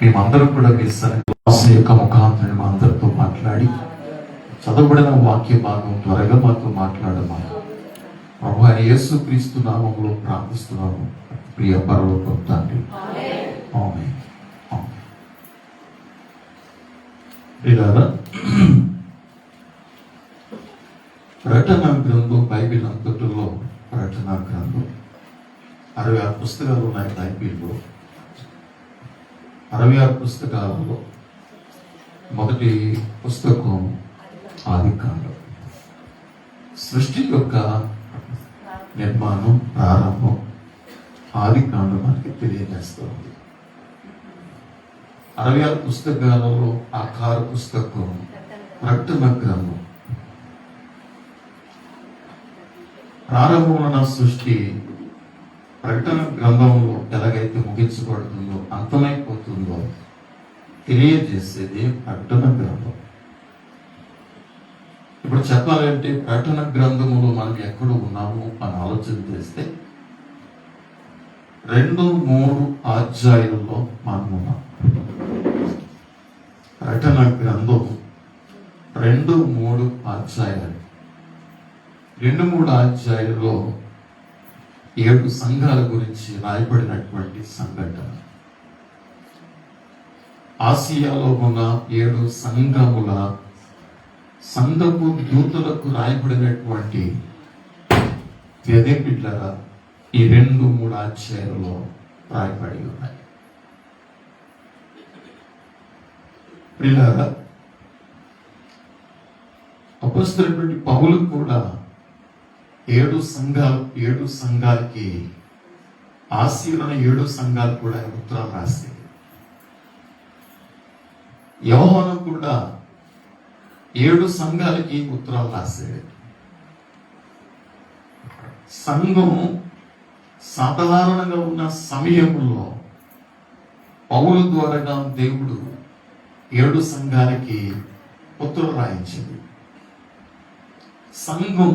మేమందరం కూడా మీ సన్నిధి యొక్క ముఖాంతరం మా అందరితో మాట్లాడి చదవబడిన వాక్య భాగం త్వరగా మాతో మాట్లాడమా ప్రభు అయిన యేసుక్రీస్తు నామములో ప్రార్థిస్తున్నాము ప్రియ పరలోక తండ్రి. ఆమేన్. ప్రియులారా, ప్రకటన గ్రంథం బైబిల్ అంతటిలో ప్రకటన గ్రంథం 66 పుస్తకాలు ఉన్నాయి. బైబిల్లో 66 పుస్తకాలలో మొదటి పుస్తకం ఆదికాండం. సృష్టి యొక్క నిర్మాణం, ప్రారంభం ఆదికాండం మనకి తెలియజేస్తుంది. 66 పుస్తకాలలో ఆఖార పుస్తకం ప్రకటన గ్రంథం. ప్రారంభమైన సృష్టి ప్రకటన గ్రంథంలో ఎలాగైతే ముగించబడుతుందో, అంతమైపోతుందో తెలియజేసేది ప్రకటన గ్రంథం. ఇప్పుడు చెప్పాలంటే ప్రకటన గ్రంథములో మనం ఎక్కడ ఉన్నాము అని ఆలోచన చేస్తే 2-3 అధ్యాయుల్లో మనం ఉన్నాం. ప్రకటన గ్రంథం 2-3 అధ్యాయాలు. 2-3 అధ్యాయుల్లో 7 సంఘాల గురించి రాయబడినటువంటి సంఘటన. ఆసియాలో ఉన్న 7 సంఘపు దూతలకు రాయబడినటువంటి బిడ్డలారా ఈ 2-3 అధ్యాయాలలో రాయబడి ఉన్నాయి. ప్రియులారా, అపొస్తలుడైన పౌలు కూడా 7 సంఘాలకి ఆసియాలోని 7 సంఘాలు కూడా ఉత్తరాలు రాశాయి. యోహాను కూడా 7 సంఘాలకి ఉత్తరాలు రాశాడు. సంఘం సాధారణంగా ఉన్న సమయంలో పౌలు ద్వారా దేవుడు 7 సంఘాలకి ఉత్తరం రాయించింది. సంఘం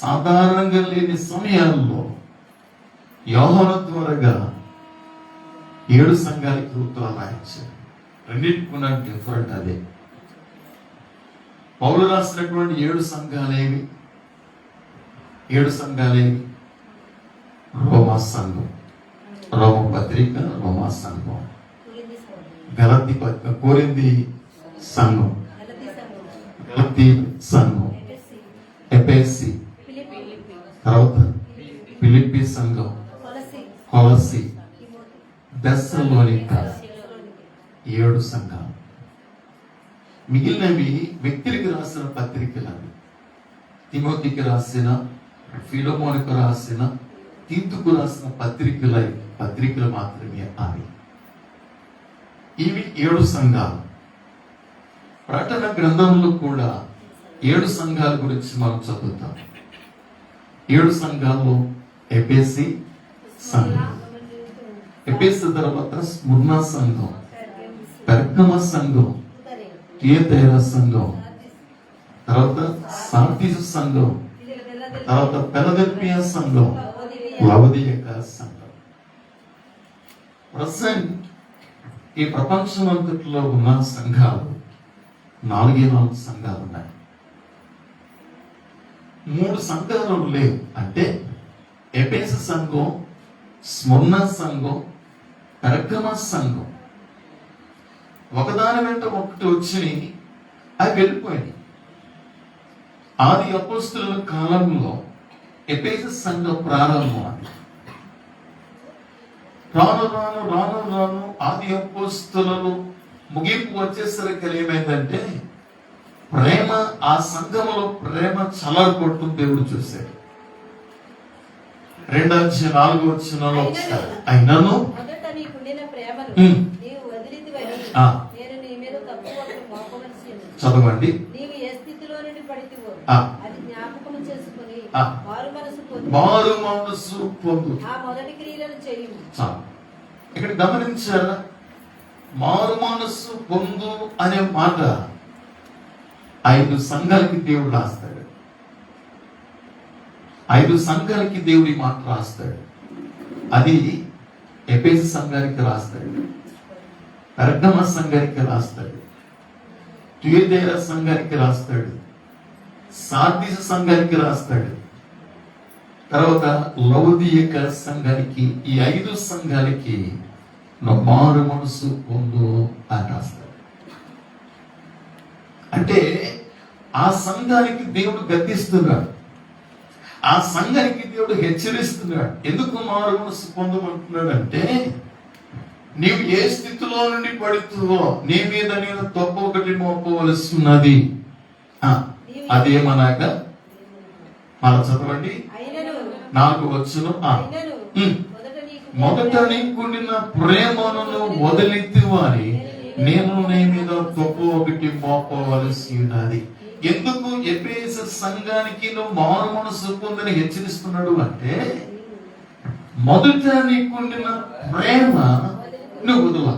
సాధారణంగా లేని సమయాల్లో యోహాను ద్వారా 7 సంఘాలకి ఉత్తరాలు రాయించాడు. రెండింటికున్న డిఫరెంట్ అదే. పౌలు రాసినటువంటి 7 సంఘాలేవి? 7 సంఘాలేవి? రోమా సంఘం, రోమ పత్రిక, రోమా సంఘం, గలతీ పత్రిక, కొరింథీ సంఘం, గలతీ సంఘం, ఎఫెసీ, తర్వాత ఫిలిప్పీ సంఘం, కొలసీ, తెస్సలోనిక. 7 సంఘాలు. మిగిలినవి వ్యక్తులకు రాసిన పత్రికలు. తిమోతికి రాసిన, ఫిలమోనుకు రాసిన, తీతుకు రాసిన పత్రికలు మాత్రమే అవి. ఇవి 7 సంఘాలు. ప్రకటన గ్రంథంలో కూడా 7 సంఘాల గురించి మనం చదువుతాం. 7 సంఘాల్లో ఎఫెసీ సంఘం, ఎఫెసీ తర్వాత స్ముర్నా సంఘం, పెర్గమ సంఘం, థియతైరా సంఘం, తర్వాత సార్దీసు సంఘం, తర్వాత ఫిలదెల్ఫియా సంఘం, లవొదికయ సంఘం. ప్రజెంట్ ఈ ప్రపంచమంతట్లో ఉన్న సంఘాలు 4 సంఘాలు ఉన్నాయి. 3 సంఘాలు లేవు. అంటే ఎఫెసీ సంఘం, స్ముర్నా సంఘం, పెర్గమ సంఘం ఒకదాని వెంట ఒకటి వచ్చి అవి వెళ్ళిపోయినాయి. ఆది అపోస్తలుల కాలంలో ఎఫెసీ సంఘ ప్రారంభం. అది రాను ఆది అపోస్తలులు ముగింపు వచ్చేసరికి ఏమైందంటే ప్రేమ, ఆ సంఘంలో ప్రేమ చల్లారిపోవటం దేవుడు చూశాడు. 2-4 వచనంలో అయినను చదవండి. మారు మనసు పొందు. ఇక్కడ గమనించారా? మారు మనసు పొందు అనే మాట 5 సంఘాలకి దేవుడు రాస్తాడు. 5 సంఘాలకి దేవుడి మాట రాస్తాడు. అది ఎఫెసీ సంఘానికి రాస్తాడు. పెర్గమ సంఘానికి రాస్తాడు, థియోతైర సంఘానికి రాస్తాడు, సార్దీస సంఘానికి రాస్తాడు, తర్వాత లౌదీయక సంఘానికి, ఈ 5 సంఘాలకి మారు మనసు పొందు అని రాస్తాడు. అంటే ఆ సంఘానికి దేవుడు గద్దిస్తున్నాడు, ఆ సంఘానికి దేవుడు హెచ్చరిస్తున్నాడు. ఎందుకు మారు మనసు పొందమంటున్నాడు అంటే, నీవు ఏ స్థితిలో నుండి పడుతుందో నీ మీద నేను తప్పు ఒకటి మోపవలసి ఉన్నది. అదేమనగా మన చదవండి 4 వచ్చును. మొదట నీకుండిన ప్రేమను వదిలితివాని నేను నీ మీద తప్పు ఒకటి మోపవలసి ఉన్నది. ఎందుకు ఎఫెసు సంఘానికి నువ్వు మారు మనసు పొందని హెచ్చరిస్తున్నాడు అంటే, మొదట నీకుండిన ప్రేమ నువ్వు వదల.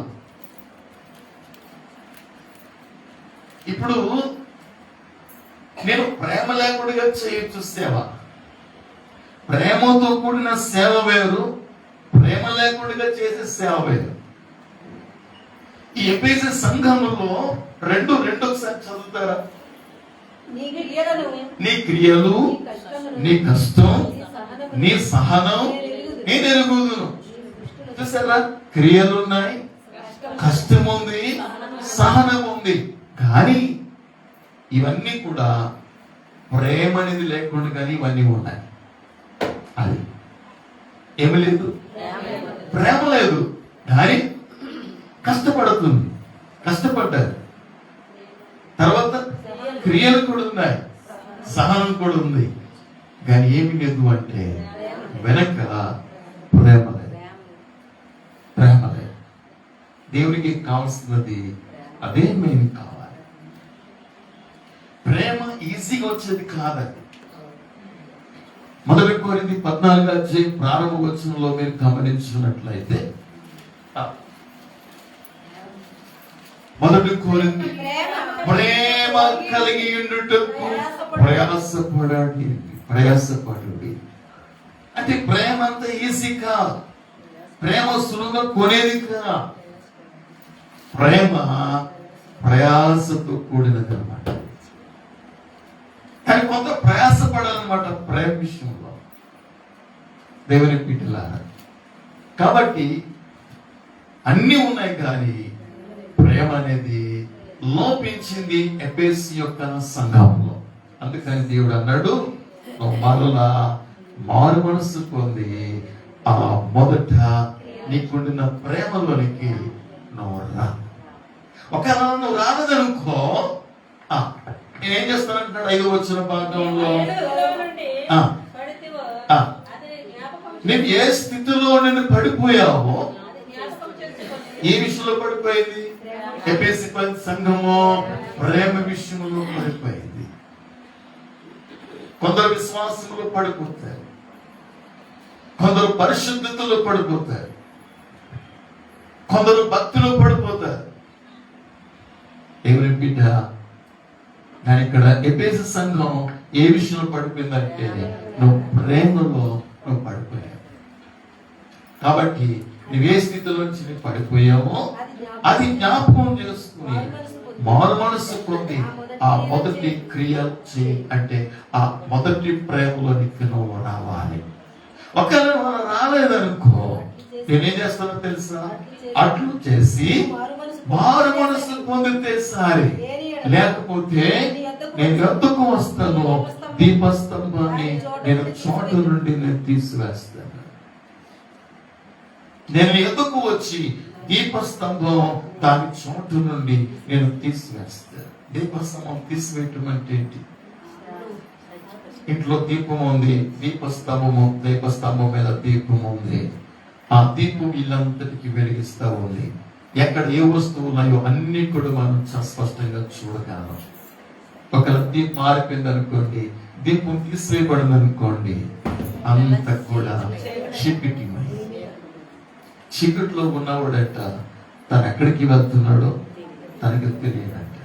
ఇప్పుడు నేను ప్రేమ లేకుండా చేయొచ్చు సేవ. ప్రేమతో కూడిన సేవ వేరు, ప్రేమ లేకుండా చేసే సేవ వేరు. ఈ ఎఫెసు సంఘములో రెండు ఒకసారి చదువుతారా? నీ క్రియలు, నీ కష్టం, నీ సహనం నేను ఎరుగుదును. చూసారా? క్రియలు ఉన్నాయి, కష్టం ఉంది, సహనం ఉంది. కానీ ఇవన్నీ కూడా ప్రేమ అనేది లేకుండా కానీ ఇవన్నీ ఉన్నాయి. అది ఏమి లేదు, ప్రేమ లేదు, కానీ కష్టపడుతుంది, కష్టపడ్డారు. తర్వాత క్రియలు కూడా ఉన్నాయి, సహనం కూడా ఉంది, కానీ ఏమి లేదు అంటే వెనక ప్రేమ లేదు. ప్రేమ లేదు. దేవునికి కావాల్సినది అదే మేము కావాలి. ప్రేమ ఈజీగా వచ్చేది కాదండి. 1 కొరింథీ 14 ప్రారంభ వచనంలో మీరు గమనించినట్లయితే, 1 కొరింథీ ప్రేమ కలిగి ఉండుటకు ప్రయాసపడండి. అంటే ప్రేమ అంత ఈజీ కాదు, ప్రేమ సులువుగా కొనేది కాదు. ప్రేమ ప్రయాసతో కూడినది అనమాట. కానీ కొంత ప్రయాసపడాలన్నమాట ప్రేమ విషయంలో, దేవుని బిడ్డలారా. కాబట్టి అన్ని ఉన్నాయి కానీ ప్రేమ అనేది లోపించింది ఎఫెసు యొక్క సంఘంలో. అందుకని దేవుడు అన్నాడు, నువ్వు మరలా మారు మనసు పొంది ఆ మొదట నీకుండిన ప్రేమలోనికి నువ్వు రా. ఒకవేళ నువ్వు రాలేదనుకో, నేనేం చేస్తానంటున్నాడు 5వ వచన భాగంలో, నేను ఏ స్థితిలో నేను పడిపోయావో, ఏ విషయంలో పడిపోయింది? ఎఫెసు సంఘము ప్రేమ విషయంలో పడిపోయింది. కొందరు విశ్వాసంలో పడిపోతారు, కొందరు పరిశుద్ధతలో పడిపోతారు, కొందరు భక్తిలో పడిపోతారు. ఎవరి బిడ్డ, నేను ఇక్కడ ఎఫెసు సంఘం ఏ విషయంలో పడిపోయిందంటే, నువ్వు ప్రేమలో నువ్వు పడిపోయావు. కాబట్టి నువ్వే స్థితిలో నుంచి నువ్వు పడిపోయావో అది జ్ఞాపకం చేసుకుని మారు మనసు పొంది ఆ మొదటి క్రియ చేయి. అంటే ఆ మొదటి ప్రేమలోనికి నువ్వు రావాలి. ఒకవేళ మనం రాలేదనుకో, నేనేం చేస్తానో తెలుసా? అట్లు చేసి మారు మనసు పొందితే సారి, లేకపోతే నేను ఎందుకు వస్తాను, దీపస్తంభాన్ని నేను చోటు నుండి నేను తీసివేస్తాను. నేను ఎందుకు వచ్చి దీపస్తంభం దాని చోటు నుండి నేను తీసివేస్తాను. దీపస్తంభం తీసివేయటం అంటే ఏంటి? ఇంట్లో దీపం ఉంది, దీపస్తంభం మీద దీపం ఉంది. ఆ దీపం ఇల్లంతటికి వెలిగిస్తా ఉంది. ఎక్కడ ఏ వస్తువులు ఉన్నాయో అన్ని కూడా మనం స్పష్టంగా చూడగలం. ఒకవేళ దీపం మారిపోయింది అనుకోండి, దీపం తీసివేయబడింది అనుకోండి, అంత కూడా చీకటిలో ఉన్నవాడట తను ఎక్కడికి వెళ్తున్నాడో తనకి తెలియదంట.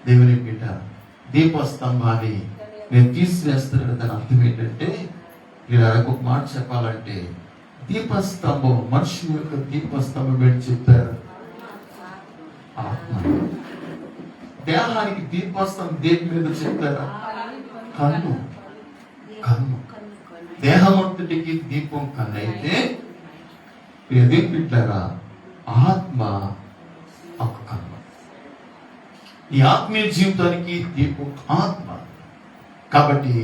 దేవుని బిడ్డ, దీపస్తంభాన్ని నేను తీసివేస్తున్నాడు. దాని అర్థం ఏంటంటే, ఇలా ఒక మాట చెప్పాలంటే, దీపస్తంభం, మనుషుల యొక్క దీపస్తంభం ఏంటి చెప్పారు? ఆత్మ. దేహానికి దీపస్తంభం దేని మీద చెప్పారా? కన్ను. కన్ను. దేహమంతటికి దీపం కన్ను అయితే ఏదేం పెట్టారా? ఆత్మ ఒక కన్ను. ఈ ఆత్మీయ జీవితానికి దీపం ఆత్మ. కాబట్టి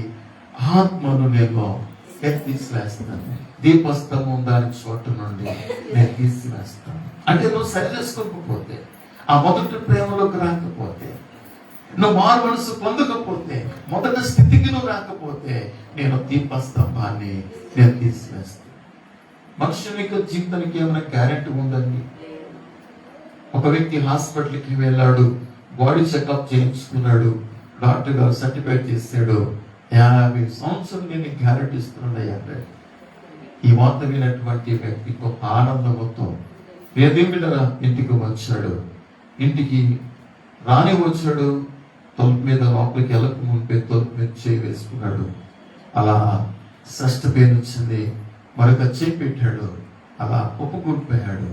ఆత్మను నేను తీసివేస్తాను. దీపస్తంభం దాని చోటు నుండి నేను తీసివేస్తాను. అంటే నువ్వు సరి చేసుకోకపోతే, ఆ మొదటి ప్రేమలోకి రాకపోతే, నువ్వు మారు మనసు పొందకపోతే, మొదటి స్థితికి నువ్వు రాకపోతే, నేను దీపస్తంభాన్ని నేను తీసివేస్తాను. మనుషుని యొక్క జీవితానికి ఏమైనా గ్యారెంటీ ఉందండి? ఒక వ్యక్తి హాస్పిటల్కి వెళ్ళాడు, బాడీ చెకప్ చేయించుకున్నాడు, డాక్టర్ గారు సర్టిఫైడ్ చేశాడు, 50 సంవత్సరాలు నేను గ్యారెంటీ ఇస్తున్నాడు. ఈ వార్త వినటువంటి వ్యక్తి గొప్ప ఆనందంతో ఇంటికి వచ్చాడు. ఇంటికి రాని వచ్చాడు, తలుపు మీద లోపలికి వెళ్ళక ముంపే తలుపు మీద చేయి వేసుకున్నాడు. అలా షష్ఠ పెయిన్ వచ్చింది, మరొక చేయి పెట్టాడు, అలా కుప్పకూలిపోయాడు.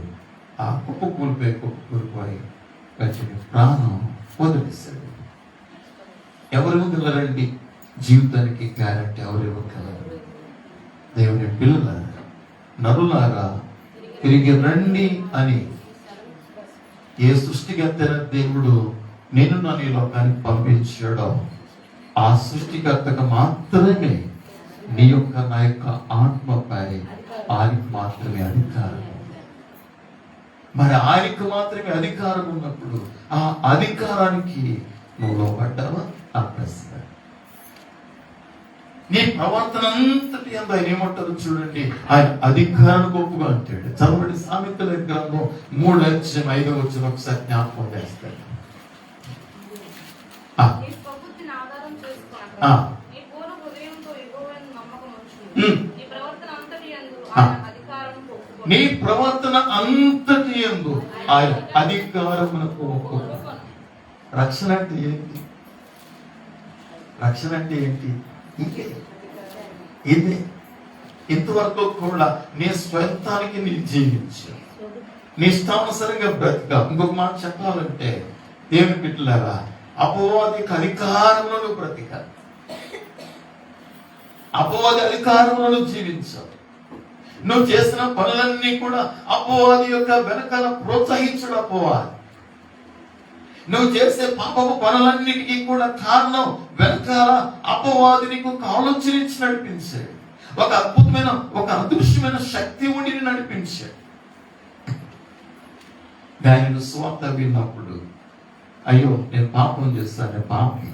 ఆ కుప్పకూలిపోయి ప్రాణం వదిలేశాడు. ఎవరు ఇవ్వగలరండి జీవితానికి గ్యారెంటీ? ఎవరు ఇవ్వగలరు? దేవుని పిల్లల నరులారా తిరిగి రండి అని ఏ సృష్టికర్త దేవుడు నేను నా ఈ లోకానికి పంపించాడో ఆ సృష్టికర్తకు మాత్రమే నీ యొక్క నా యొక్క ఆత్మపై ఆయనకు మాత్రమే అధికారం. మరి ఆయనకు మాత్రమే అధికారం ఉన్నప్పుడు ఆ అధికారానికి నువ్వు లోపడ్డావా? ఆ ప్రశ్న. నీ ప్రవర్తన అంతటి అంత ఆయన ఏమంటారు చూడండి, ఆయన అధికారాన్ని గొప్పగా అంటాడు. చదవండి సామెతల గ్రంథం 3:5 ఒకసారి జ్ఞాపకం చేస్తాడు. నీ ప్రవర్తన అంతటి యందు ఆయన అధికారమునకు ఒప్పుకొను. రక్షణ అంటే ఏంటి? రక్షణ అంటే ఏంటి? ఇదే. ఇంతవరకు కూడా నీ స్వంతానికి నీ జీవించు, నీ ఇష్టానుసరంగా బ్రతిక. ఇంకొక మాట చెప్పాలంటే దేవుని బిడ్డలారా, అపవాదికి అధికారంలో బ్రతిక, అపవాది అధికారంలో జీవించాలి. నువ్వు చేసిన పనులన్నీ కూడా అపవాది యొక్క వెనకాల ప్రోత్సహించడు అపవాది. నువ్వు చేసే పాపపు పనులన్నిటికీ కూడా కారణం వెనకాల అపవాది నీకు ఆలోచనించి నడిపించాడు. ఒక అద్భుతమైన, ఒక అదృశ్యమైన శక్తి ఉండి నడిపించాడు. దానిని స్వార్థ విన్నప్పుడు, అయ్యో నేను పాపం చేస్తాను, పాపం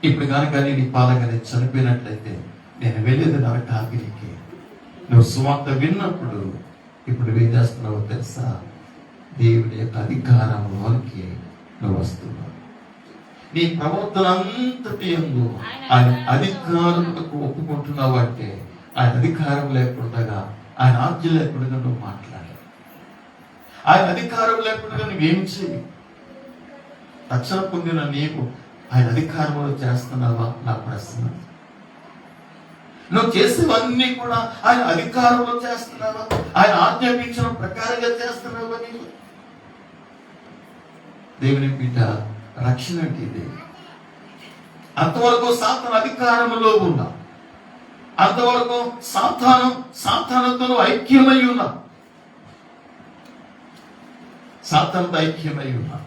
ఇప్పుడు కనుక నీ పాలగానే చనిపోయినట్లయితే నేను వెళ్ళేది నరకాగ్నికి. నువ్వు సువార్త విన్నప్పుడు ఇప్పుడు ఏం చేస్తున్నావో తెలుసా? దేవుని యొక్క అధికారంలోనికి నువ్వు వస్తున్నావు. నీ ప్రవర్తన అంతటి యందు ఆయన అధికారములకు ఒప్పుకుంటున్నావు అంటే, ఆయన అధికారం లేకుండా, ఆయన ఆజ్ఞ లేకుండా నువ్వు మాట్లాడాలి. ఆయన అధికారం లేకుండా నువ్వేం చేయి. రక్షణ పొందిన నీవు ఆయన అధికారంలో చేస్తున్నావా? నా ప్రశ్న. నువ్వు చేసేవన్నీ కూడా ఆయన అధికారంలో చేస్తున్నావా? ఆయన ఆజ్ఞాపించిన ప్రకారంగా చేస్తున్నావా? నీవు దేవుని బిడ్డ, రక్షణ అంటే ఇది. అంతవరకు సాతాను అధికారంలో ఉన్నా, అంతవరకు సాతానుతో ఐక్యమై ఉన్నా, సాతానుతో ఐక్యమై ఉన్నా.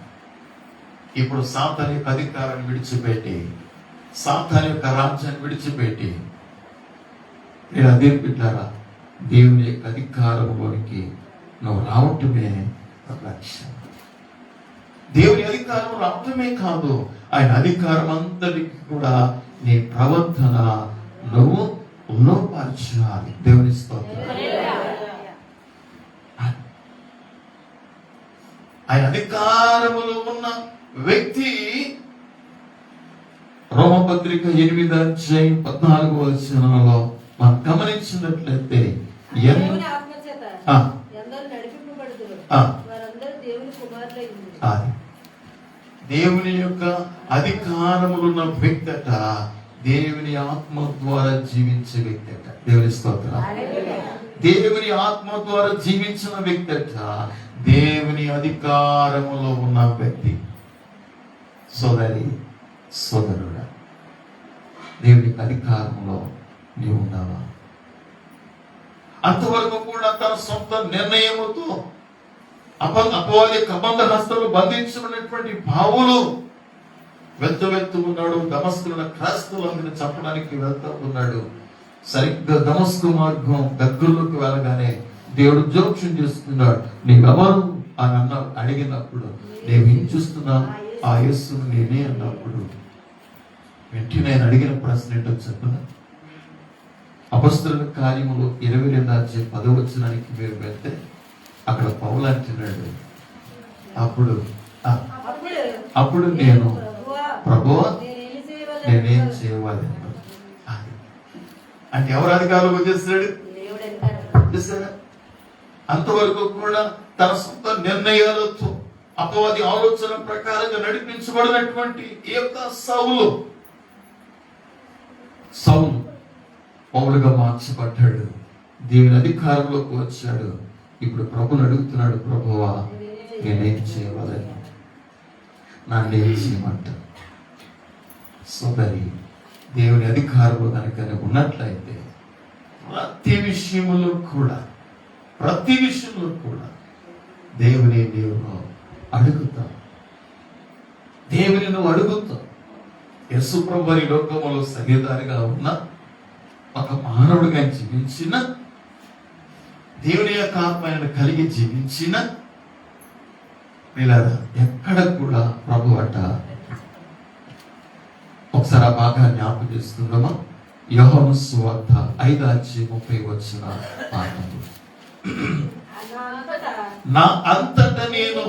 ఇప్పుడు సాతాను యొక్క అధికారాన్ని విడిచిపెట్టి, సాతాను యొక్క రాజ్యాన్ని విడిచిపెట్టి, నేను అదే బిడ్డారా, దేవుని యొక్క అధికారంలోనికి నువ్వు రావటమే లక్ష్యం. దేవుని అధికారం రావటమే కాదు, ఆయన అధికారం అంతటికి కూడా నీ ప్రవర్తన నువ్వు లోపరచాలి. దేవుని స్తోత్రం. ఆయన అధికారములో ఉన్న వ్యక్తి రోమపత్రిక 8:14 మనం గమనించినట్లయితే దేవుని యొక్క అధికారములున్న వ్యక్తట దేవుని ఆత్మ ద్వారా జీవించే వ్యక్తట. దేవుని స్తోత్రం. దేవుని ఆత్మ ద్వారా జీవించిన వ్యక్తి అట దేవుని అధికారములో ఉన్న వ్యక్తి. సోదరి సోదరుడా, దేవుని అధికారంలో నీవు ఉన్నావా? అంతవరకు కూడా తన సొంత నిర్ణయముతో అపవాది కబంధ హస్తలు బంధించుకున్నటువంటి పావులు వెళ్తూ ఉన్నాడు. దమస్కున్న క్రైస్తవులందరినీ చంపడానికి వెళ్తూ ఉన్నాడు. సరిగ్గా దమస్కు మార్గం దగ్గరలోకి వెళ్ళగానే దేవుడు జోక్యం చేస్తున్నాడు. నీవెవరు అని అడిగినప్పుడు నేను చూస్తున్నా ఆ యేసును నేనే అన్నప్పుడు వెంటనే నేను అడిగిన ప్రశ్న ఏంటో చెప్పిన అపొస్తలుల కార్యములు 22:10 మీరు వెళ్తే అక్కడ పౌలు అంటున్నాడు, అప్పుడు నేను ప్రభువా నేనేం చేయాలి అంటే ఎవరు అధికారులకు వచ్చేస్తాడు? అంతవరకు కూడా తన సొంత నిర్ణయాలతో అపవాది ఆలోచన ప్రకారంగా నడిపించబడినటువంటి ఈ యొక్క సౌలు పౌలుగా మార్చబడ్డాడు. దేవుని అధికారంలోకి వచ్చాడు. ఇప్పుడు ప్రభుని అడుగుతున్నాడు, ప్రభువా నేనేం చేయవాలని, నన్ను ఏం చేయమంట? సోదరి, దేవుని అధికారంలో కనుక ఉన్నట్లయితే ప్రతి విషయంలో కూడా దేవుని అడుగుతావు. దేవుని నువ్వు అడుగుతావు. యేసు ప్రభువు ఈ లోకములో సగేదారిగా ఉన్న ఒక మానవుడిగా జీవించిన, దేవుని యొక్క ఆత్మను కలిగి జీవించిన వీళ్ళ ఎక్కడ కూడా ప్రభు అట ఒకసారి ఆ బాగా జ్ఞాపకం చేస్తున్నామా? యోహాను సువార్త 5:30 పాఠము. నా అంతట నేను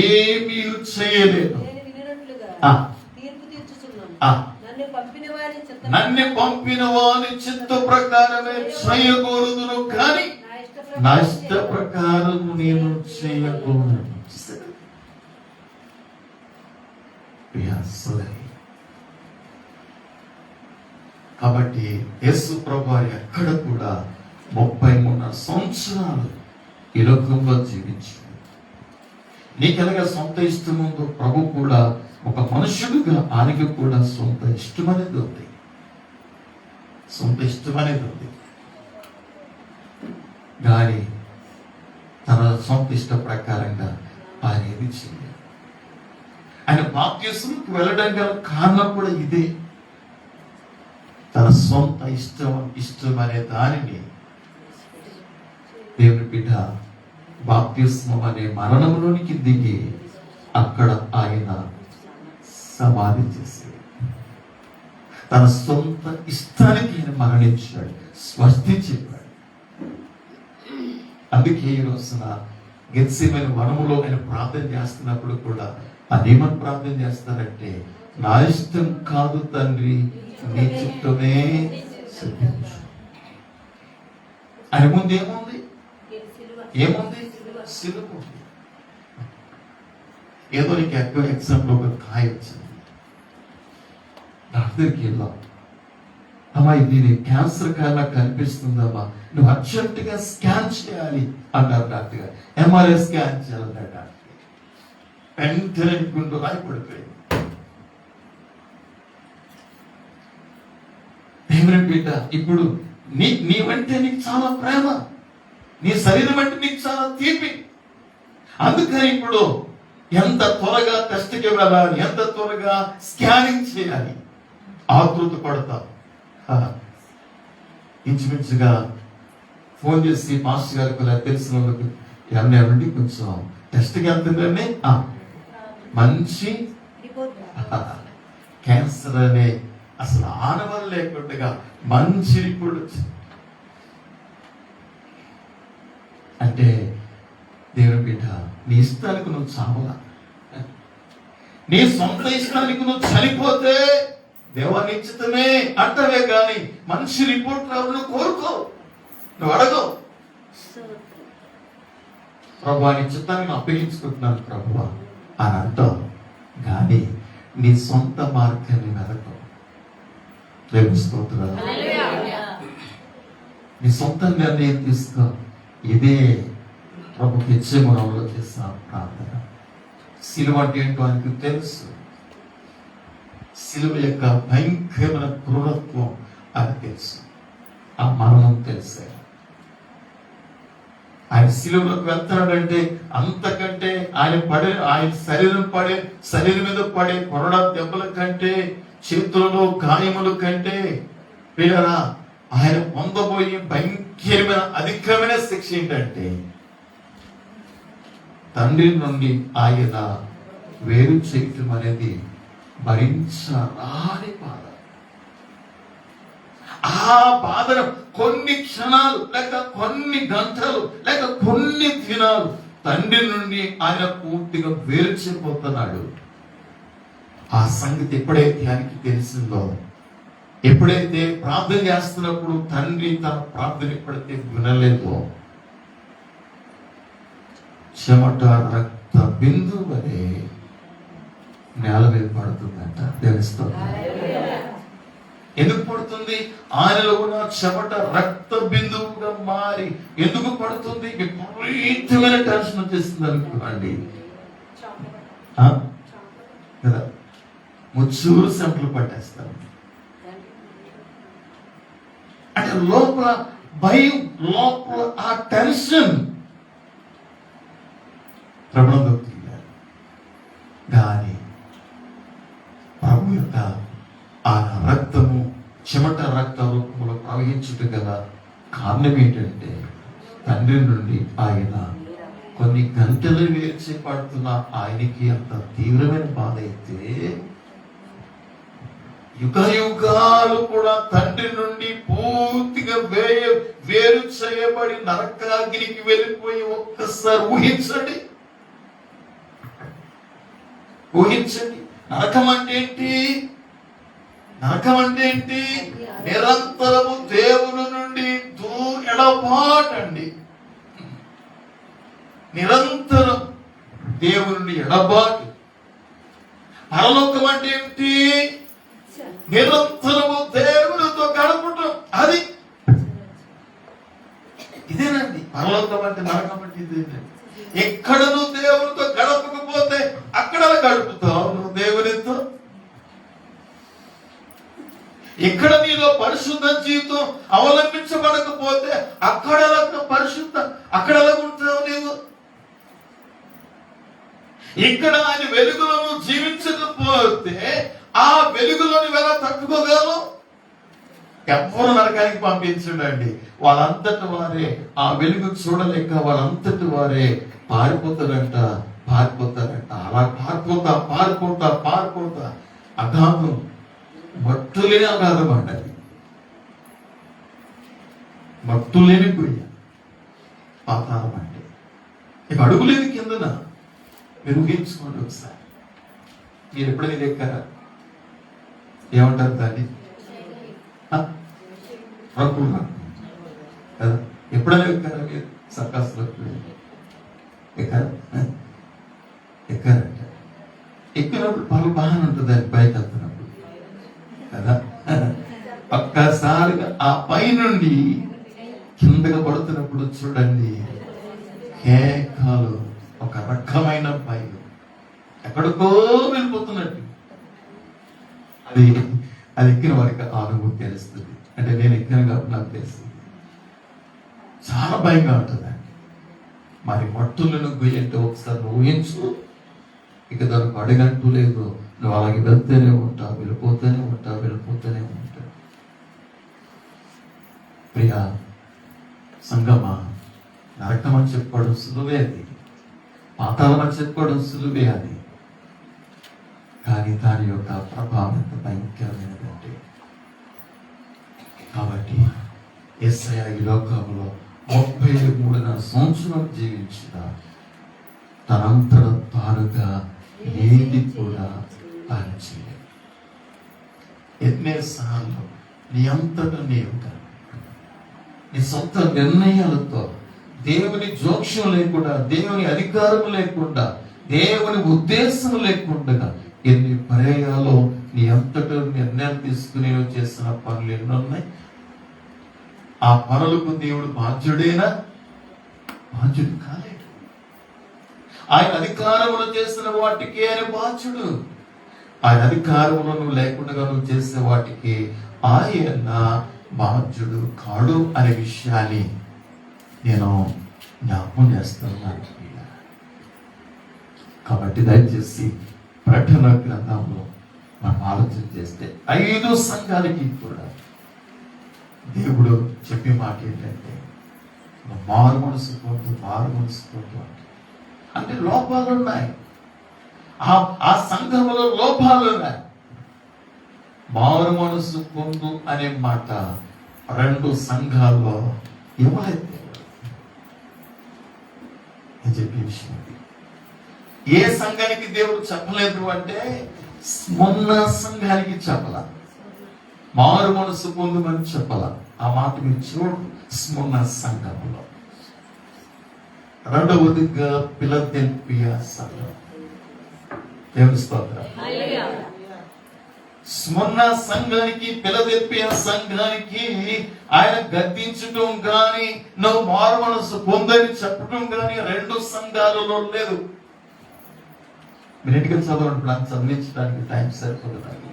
ఏమీ చేయలేను, నన్ను పంపిన వాని చిత్త ప్రకారమే చేయకూడదును, కానీ నా ఇష్ట ప్రకారం నేను చేయకూడదు. కాబట్టి యేసు ప్రభు ఎక్కడ కూడా 33 సంవత్సరాలు ఈ లోకంలో జీవించాడు. నీకెలాగా సొంత ఇష్టం ఉందో ప్రభు కూడా ఒక మనుషుడుగా ఆయనకి కూడా సొంత ఇష్టం అనేది ఉంది. కానీ తన సొంత ఇష్ట ప్రకారంగా ఆయన ఏది చేయలేదు. ఆయన బాప్తిస్మకు వెళ్ళడం గల కారణం కూడా ఇదే. తన సొంత ఇష్టం అనే దానిని దేవుని బిడ్డ బాప్తిస్మం అనే మరణంలోనికి దిగి అక్కడ ఆయన సమాధి చేశాడు. తన సొంత ఇష్టానికి ఆయన మరణించాడు, స్వస్తి చెప్పాడు. అందుకే ఈ రోజున గెత్సేమనే వనములో ఆయన ప్రార్థన చేస్తున్నప్పుడు కూడా అదేమని ప్రార్థన చేస్తారంటే, నా ఇష్టం కాదు తండ్రి, నీ చిత్తమే సిద్ధించు. ఆయన ముందు ఏముంది? సిలువ. ఏదో నీకు ఎక్కువ ఎగ్జాంపుల్ ఒక కాయ వచ్చింది, డాక్టర్కి వెళ్ళాం, అమ్మా ఇది క్యాన్సర్ కాయలా కనిపిస్తుందమ్మా, నువ్వు అర్జెంటుగా స్కాన్ చేయాలి అన్నారు డాక్టర్ గారు. ఎంఆర్ఐ స్కాన్ చేయాలన్నారు డాక్టర్. వెంటనే గుండు రాయి పడిపోయింది. దేవుని బిడ్డ, ఇప్పుడు నీ అంటే నీకు చాలా ప్రేమ, నీ శరీరం అంటే నీకు చాలా తీపి. అందుకని ఇప్పుడు ఎంత త్వరగా టెస్ట్కి వెళ్ళాలి, ఎంత త్వరగా స్కానింగ్ చేయాలి ఆతృత పడతావు. ఇంచుమించుగా ఫోన్ చేసి మాస్టర్ గారికి తెలిసిన వాళ్ళకి ఏమన్నా కొంచెం టెస్ట్కి వెళ్తుందండి, మంచి క్యాన్సర్ అనే అసలు ఆనవాళ్ళు లేకుండా మంచి రిపోర్ట్ వచ్చింది. అంటే దేవుని బిడ్డ, నీ ఇష్టానికి నువ్వు చావలా, నీ సొంత ఇష్టానికి నువ్వు చనిపోతే దేవాన్ని ఇచ్చితమే అంటవే కానీ మనిషి రిపోర్ట్ రావాలని కోరుకో, నువ్వు అడగవు. ప్రభు నీ చిత్తాన్ని అప్పగించుకుంటున్నాను ప్రభు అని అంటావు, కానీ నీ సొంత మార్గాన్ని వెతకవు. రేపు స్తోత్రాలు. నీ సొంత నిర్ణయం తీసుకో. ఇదే ప్రభు గెత్సేమనెలో చేసిన ప్రార్థన. సిలువ అంటే ఏంటో ఆయనకు తెలుసు. సిలువ యొక్క భయంకరమైన క్రూరత్వం ఆయనకు తెలుసు. ఆ మరణం తెలుసే. ఆయన సిలువలోకి వెళ్తున్నాడంటే అంతకంటే ఆయన శరీరం మీద పడే కొరడా దెబ్బల కంటే, చేతులలో గాయముల కంటే పిల్లరా ఆయన పొందబోయే భయంకరమైన అధికమైన శిక్ష ఏంటంటే, తండ్రి నుండి ఆయన వేరు చేయటం అనేది భరించరాని బాధ. ఆ బాధను కొన్ని క్షణాలు లేక కొన్ని గంటలు లేక కొన్ని దినాలు తండ్రి నుండి ఆయన పూర్తిగా వేరు చేయబోతున్నాడు. ఆ సంగతి ఎప్పుడైతే ఆయనకి తెలిసిందో, ఎప్పుడైతే ప్రార్థన చేస్తున్నప్పుడు తండ్రి తన ప్రార్థన ఎప్పుడైతే వినలేదో, చెమట రక్త బిందు వలె నేల మీద పడుతుందంట. తెలుస్తుంది ఎందుకు పడుతుంది? ఆయనలో ఉన్న చెమట రక్త బిందువుగా మారి ఎందుకు పడుతుంది? విపరీతమైన టెన్షన్ వచ్చేస్తుంది అనుకోండి కదా, ముచ్చూరు సెంటర్లు పట్టేస్తారు. అంటే లోపల భయం, లోపల ఆ టెన్షన్ ప్రబలంలోకి కానీ ప్రభు యొక్క ఆ రక్తము చెమట రక్త రూపంలో ప్రవహించుట గల కారణం ఏంటంటే, తండ్రి నుండి ఆయన కొన్ని గంటలు వేర్చి పడుతున్న ఆయనకి అంత తీవ్రమైన బాధ అయితే, యుగ యుగాలు కూడా తండ్రి నుండి పూర్తిగా వేరు చేయబడి నరకాగ్నికి వెళ్ళిపోయి ఒక్కసారి ఊహించండి. నరకం అంటే ఏంటి? నరకం అంటే ఏంటి? నిరంతరము దేవుని నుండి ఎడబాటండి. నిరంతరం దేవుని నుండి ఎడబాటు. పరలోకం అంటే ఏంటి? నిరంతరము దేవునితో గడపటం. అది ఇదేనండి పరలోకం అంటే. నరకం అంటే ఇదేనండి. ఎక్కడ నువ్వు దేవునితో గడపకపోతే అక్కడ గడుపుతావు నువ్వు దేవునితో. ఎక్కడ నీలో పరిశుద్ధ జీవితం అవలంబించబడకపోతే అక్కడ అక్కడ ఉంటావు నీవు. ఇక్కడ ఆయన వెలుగులో జీవించకపోతే ఆ వెలుగులోని ఎలా తట్టుకోగలవు? ఎవ్వరు నరకానికి పంపించండి. వాళ్ళంతటి వారే ఆ వెలుగు చూడలేక వాళ్ళంతటి వారే పారిపోతారంట. అలా పారిపోతా అగాధం, మట్టులేని అగాధం అండి. మట్టులేని గొయ్య పాతాళం అంటే. ఇక అడుగులేదు కిందన. మీరు ఊహించుకోండి ఒకసారి. మీరు ఎప్పుడైనా ఎక్కారా? ఏమంటారు దాన్ని? రక్కులు కదా. ఎప్పుడైనా ఎక్కారా మీరు? సర్కాసులో ఎక్కారంట. ఎక్కినప్పుడు పనులు బాగానే ఉంటుంది. దానికి పైకి వెళ్తున్నప్పుడు కదా, ఒక్కసారిగా ఆ పై నుండి కిందగా పడుతున్నప్పుడు చూడండి, కేకాలు, ఒక రకమైన భయం, ఎక్కడికో వెళ్ళిపోతున్నట్టు. అది ఎక్కిన వారికి అనుభూతి తెలుస్తుంది. అంటే నేను ఎక్కిన కాబట్టి నాకు తెలుస్తుంది. చాలా భయంగా ఉంటుందండి. మరి మట్టులను గొయ్యంటే ఒకసారి ఊహించు. ఇక దానికి అడగంటూ లేదు. నువ్వు అలాగే వెళ్తూనే ఉంటావు, వెళ్ళిపోతూనే ఉంటావు. ప్రియా సంగమా, నరకం అని చెప్పుకోవడం సులువే, అది పాతాళం అని చెప్పుకోవడం సులువే. అది కానీ దాని యొక్క ప్రభావం ఎంత భయంకరమైనదంటే, కాబట్టి యేసయ్య ఈ లోకంలో 33 సంవత్సరాలు జీవించిన తనంతట తానుగా ఏది కూడా ఆయన చేయలేదు. ఎన్నిసార్లు నీ అంతట నీవుగా నీ సొంత నిర్ణయాలతో, దేవుని జోక్యం లేకుండా, దేవుని అధికారం లేకుండా, దేవుని ఉద్దేశం లేకుండా ఎన్ని పర్యాయాలు నీ అంతటా నిర్ణయాలు తీసుకుని చేసిన పనులు ఎన్నున్నాయి. ఆ పనులకు దేవుడు బాధ్యుడేనా? బాధ్యుడు కాలేడు. ఆయన అధికారములు చేసిన వాటికి ఆయన బాధ్యుడు. ఆయన అధికారములు నువ్వు లేకుండా నువ్వు చేసే వాటికి ఆయన బాధ్యుడు కాడు అనే విషయాన్ని నేను జ్ఞాపకం చేస్తున్నాను. కాబట్టి దయచేసి ప్రకటన గ్రంథంలో మనం ఆలోచన చేస్తే 5 సంఘాలకి కూడా దేవుడు చెప్పే మాట ఏంటంటే మారు మనసు పొందు అంటే లోపాలు ఉన్నాయి. ఆ సంఘంలో లోపాలు ఉన్నాయి. మారు మనసు పొందు అనే మాట 2 సంఘాల్లో ఇవ్వలేదు. నేను చెప్పే విషయం ఏ సంఘానికి దేవుడు చెప్పలేదు అంటే మొన్న సంఘానికి చెప్పాల. మారు మనసు పొందుమని చెప్పాల. ఆ మాట మీరు చూడు స్మరణ సంఘంలో. రెండవదిగా ఫిలదెల్ఫియా సంఘం. దేవుని స్తోత్రం. స్మరణ సంఘానికి ఫిలదెల్ఫియా సంఘానికి ఆయన గద్దించడం గాని నువ్వు మారు మనసు పొందని చెప్పడం గాని 2 సంఘాలలో లేదు. మీరు ఇంటికి చదవండి, నాకు చదివించడానికి టైం సరిపోతుంది.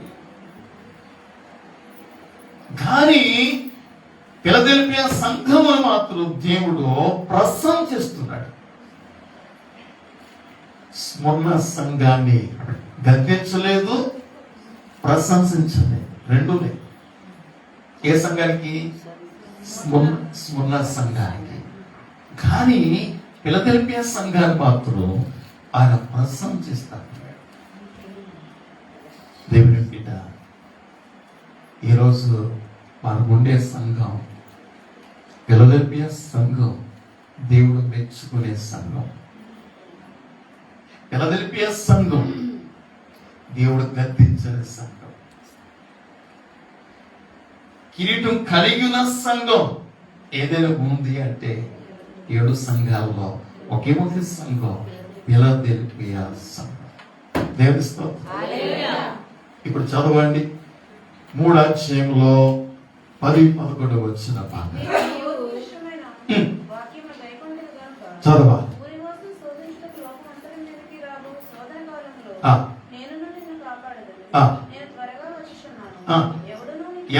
కానీ ఫిలదెల్ఫియా సంఘమును మాత్రం దేవుడు ప్రశంసిస్తున్నాడు. స్మరణ సంఘాన్ని గద్దించలేదు, ప్రశంసించలేదు. 2 లేదు. ఏ సంఘానికి? స్మరణ సంఘానికి. కానీ ఫిలదెల్ఫియా సంఘాన్ని మాత్రం ఆయన ప్రశంసిస్తాడు. దేవుని బిడ్డ, ఈరోజు మనకుండే సంఘం ఫిలదెల్ఫియా సంఘం దేవుడు మెచ్చుకునే సంఘం. ఫిలదెల్ఫియా సంఘం దేవుడు గద్దించని సంఘం. కిరీటం కలిగిన సంఘం ఏదైనా ఉంది అంటే 7 సంఘాల్లో ఒకే ఒక సంఘం ఫిలదెల్ఫియా సంఘం. దేవుని స్తోత్రం. ఇప్పుడు చదవండి 3వ అధ్యాయంలో 10-11 వచ్చిన భాగం చదవాలి.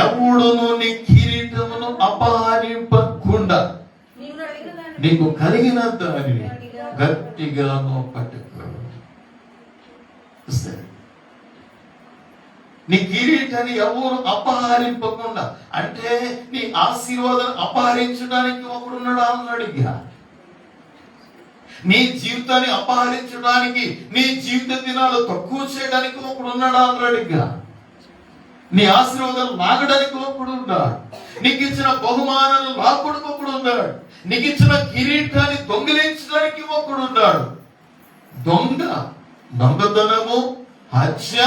ఎవడును నీ కిరీటమును అపహరింపకుండా నీకు కలిగిన దానిని గట్టిగాను పట్టుకో. నీ కిరీటాన్ని ఎవరు అపహరింపకుండా, అంటే నీ ఆశీర్వాదాన్ని అపహరించడానికి ఒకడున్నాడు అన్నాడుగా. నీ జీవితాన్ని అపహరించడానికి, నీ జీవిత దినాలు తక్కువ చేయడానికి ఒకడున్నాడు అన్నాడుగా. నీ ఆశీర్వాదాలు లాగడానికి ఒకడున్నాడు. నీకు ఇచ్చిన బహుమానాలు లాక్కడానికి ఒకడున్నాడు. నీకు ఇచ్చిన కిరీటాన్ని దొంగిలించడానికి ఒకడున్నాడు. దొంగతనము, హత్య,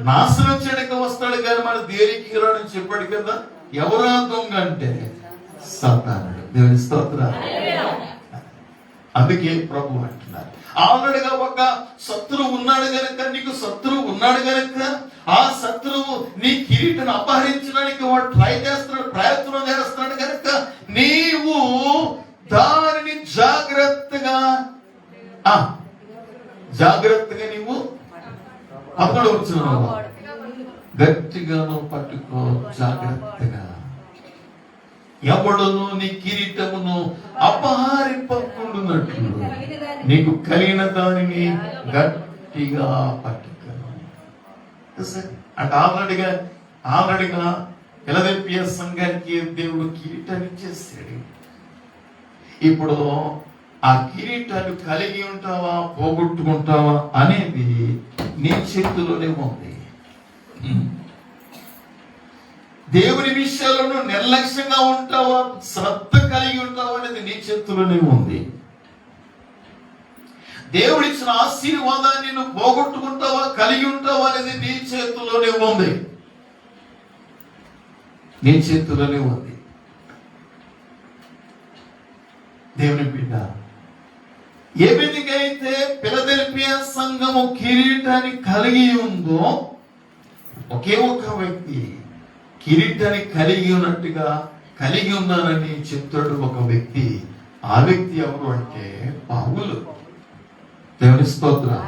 నాశనం చేయడానికి వస్తాడు కానీ మన దేనికి రాడని చెప్పాడు కదా. ఎవరా దొంగ అంటే సాతానుడు. దేవుని స్తోత్రం. అందుకే ప్రభు అంటున్నారు, ఆల్రెడీగా ఒక శత్రువు ఉన్నాడు గనక, నీకు శత్రువు ఉన్నాడు గనక ఆ శత్రువు నీ కిరీటాన్ని అపహరించడానికి వాడు ట్రై చేస్తున్నాడు, ప్రయత్నం చేస్తున్నాడు గనక నీవు దానిని జాగ్రత్తగా నీవు అప్పుడు వచ్చినావు గట్టిగాను పట్టుకో, జాగ్రత్తగా. ఎవడును నీ కిరీటమును అపహరింపకుండునట్లు నీకు కలిగిన దానిని గట్టిగా పట్టుకో. అంటే ఆల్రెడీగా ఫిలదెల్ఫియా సంఘానికి దేవుడు కిరీటాన్ని ఇచ్చేసాడు. ఇప్పుడు ఆ కిరీటాన్ని కలిగి ఉంటావా పోగొట్టుకుంటావా అనేది నీ చేతిలోనే ఉంది. దేవుని విషయాలను నిర్లక్ష్యంగా ఉంటావా, శ్రద్ధ కలిగి ఉంటావా అనేది నీ చేతిలోనే ఉంది. దేవుడిచ్చిన ఆశీర్వాదాన్ని నువ్వు పోగొట్టుకుంటావా కలిగి ఉంటావా అనేది నీ చేతిలోనే ఉంది. నీ చేతిలోనే ఉంది. దేవుని బిడ్డ, ఏ విధంగా అయితే ఫిలదెల్ఫియా సంఘము కిరీటాన్ని కలిగి ఉందో, ఒకే ఒక వ్యక్తి కిరీటాన్ని కలిగి ఉన్నట్టుగా కలిగి ఉన్నానని చెప్తాడు ఒక వ్యక్తి. ఆ వ్యక్తి ఎవరు అంటే పౌలు. దేవుని స్తోత్రం.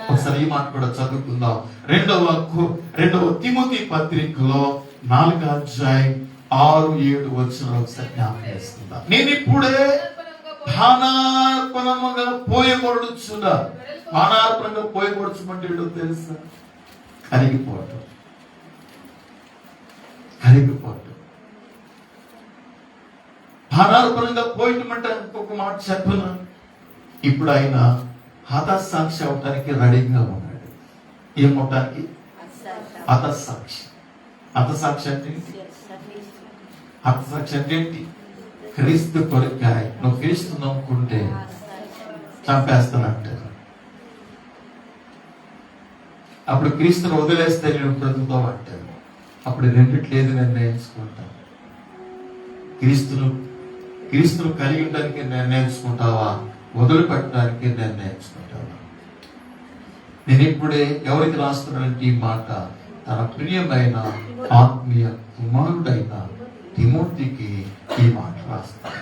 ఒకసారి ఈ మాట కూడా చదువుకుందాం. రెండవ తిమోతి పత్రికలో 4వ అధ్యాయం 6-7 వచనాలు ఒకసారి జ్ఞాపకం చేసుకుందాం. నేను ఇప్పుడే పానార్పణముగా పోయబడుచున్నా. పానార్పణంగా పోయబడుచుమంటే ఏంటో తెలుసా? కరిగిపోవటం. పానార్పణంగా పోయటమంటే ఇంకొక మాట చెప్పను. ఇప్పుడు ఆయన హతసాక్షి అవటానికి రెడీగా ఉన్నాడు. ఏమవటానికి? హతసాక్షి. హతసాక్షి అంటే ఏంటి? హతసాక్షి అంటే ఏంటి? క్రీస్తు కొరకాయ. నువ్వు క్రీస్తు నమ్ముకుంటే చంపేస్తానంటారు. అప్పుడు క్రీస్తును వదిలేస్తే నేను బ్రతుకుతావు అంటారు. అప్పుడు రెండిట్లేదు నిర్ణయించుకుంటావు. క్రీస్తును కలిగి ఉండడానికి నిర్ణయించుకుంటావా, వదిలిపెట్టడానికి నిర్ణయించుకుంటావా? నేను ఇప్పుడే ఎవరికి రాస్తున్నానంటే ఈ మాట తన ప్రియమైన ఆత్మీయ కుమారుడైన తిమోతికి ఈ మాట రాస్తాడు.